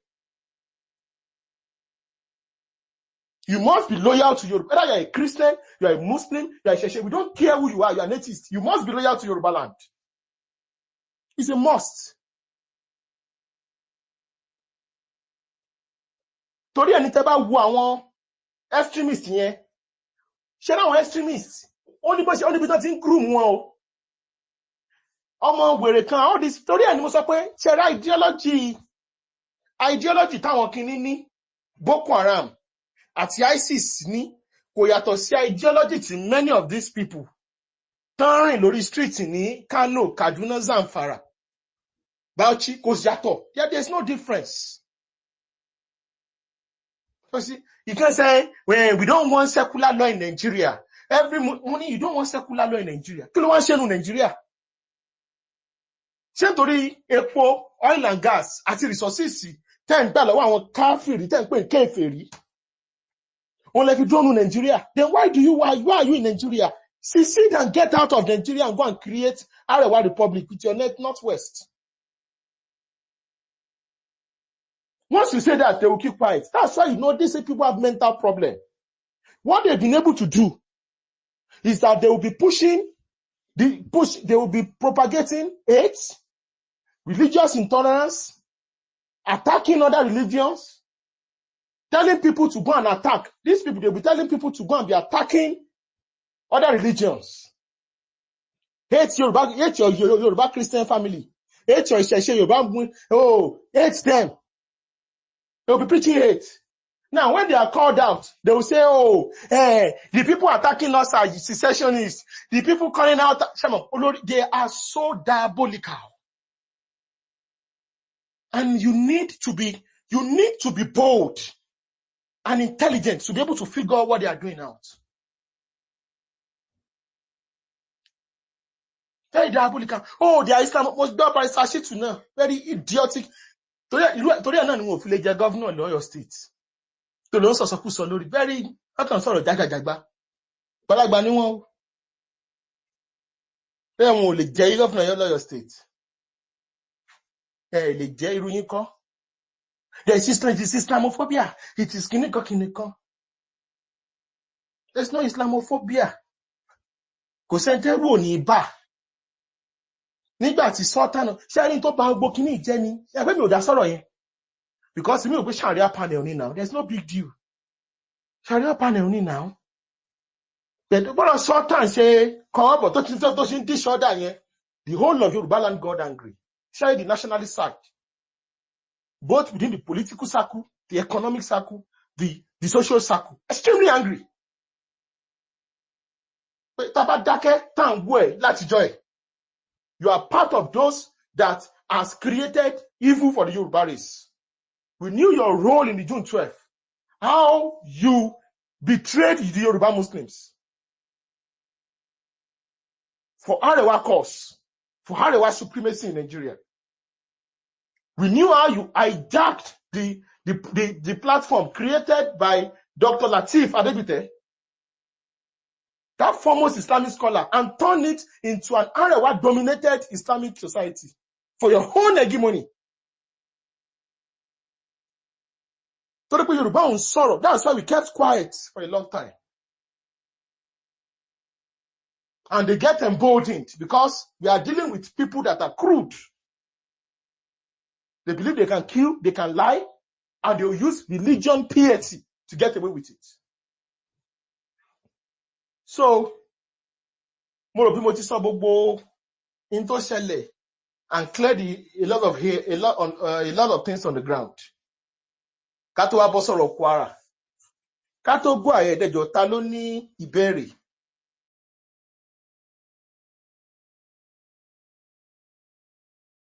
You must be loyal to Yoruba. Whether you're a Christian, you're a Muslim, you're a Sheshe, we don't care who you are, you're an atheist. You must be loyal to Yoruba land. It's a must. Torí ẹni tẹ́ bá wo àwọn extremists yẹn, ṣé àwọn extremists, ó ní bí tó ti ń groom wọn o. Ọmọ wèrè kan, all this, torí ẹni mo sọ pé, ṣe ra ideology táwọn kìíní ní, Boko Haram àti ISIS ní, kò yàtọ̀ sí ideology tí many of these people tán rìn lórí street ní Kano, Kaduna, Zamfara, Bauchi, kò yàtọ̀. Yeah, there's no difference. You see, you can say, well, we don't want secular law in Nigeria. Every morning, you don't want secular law in Nigeria. Kí ló wá ń ṣe nù Nigeria? Ṣé nítorí epo, oil and gas àti resources tẹ́ ń gbà lọ́wọ́ àwọn káfíìrì tẹ́ ń pè kéfèrí? Wọ́n lè fi dúró nù Nigeria. Then why are you in Nigeria? Secede and get out of Nigeria and go and create Arewa Republic with your northwest. Once you say that, they will keep quiet. That's why you know these people have mental problem. What they've been able to do is that they will be they will be propagating hate, religious intolerance, attacking other religions, telling people to go and attack. These people, they'll be telling people to go and be attacking other religions. Hate Yoruba, hate your Yoruba Christian family. Hate your Isheshe Yoruba. Oh, hate them. They'll be preaching hate. Now, when they are called out, they will say, oh, the people attacking us are secessionists. The people calling out, they are so diabolical. And you need to be bold and intelligent to be able to figure out what they are doing out. Very diabolical. Oh, they are Islam. Most by Sashitu now. Very idiotic. Torí ẹ̀ náà ni wọn ò fi lè jẹ governor in Oyo State. Tó ló ń sọ̀sọ̀kúsọ lórí. Very, wọ́n kàn sọ̀rọ̀ jágàjàgbá. Gbàlagbà ni wọ́n. Bẹ́ẹ̀ wọn ò lè jẹ governor in Oyo State. Ẹ lè jẹ irú yín kọ́. There is Islamophobia. It is kìnìkan. There is no Islamophobia. Kò sẹ́ńtẹ́rù ò ní bá. Nígbà tí Sultan, ṣẹ́rin tó bá gbogbo kìíní ìjẹ́ ni, ẹgbẹ́ mi ò dá sọ̀rọ̀ yẹn. Because mi ò gbé Sharia panel ní now. There's no big deal. Sharia panel ní now. Bọ́lá Sultan ṣe kọ́ọ̀bọ̀ tó ṣe ń dish order yẹn. The whole of Yoruba land got angry. Share the nationalist side. Both within the political circle, the economic circle, the social circle. Extremely angry. Taba dákẹ́ tá à ń gbọ́ ẹ̀ látijọ́ ẹ̀. You are part of those that has created evil for the Yoruba race. We knew your role in the June 12th. How you betrayed the Yoruba Muslims. For Arewa cause. For Arewa supremacy in Nigeria. We knew how you hijacked the platform created by Dr. Lateef Adebite, that foremost Islamic scholar, and turned it into an Arewa-dominated Islamic society for your own hegemony. That's why we kept quiet for a long time. And they get emboldened because we are dealing with people that are crude. They believe they can kill, they can lie, and they will use religion piety to get away with it. So, mo rò bí mo ti sọ gbogbo in tó ṣẹlẹ̀ and cleared a lot of things on the ground. Ká tó wá bọ́ sọ̀rọ̀ Kwara. Ká tó gbọ́ àyẹ̀dẹ́jọ́ ta ló ní ìbéèrè.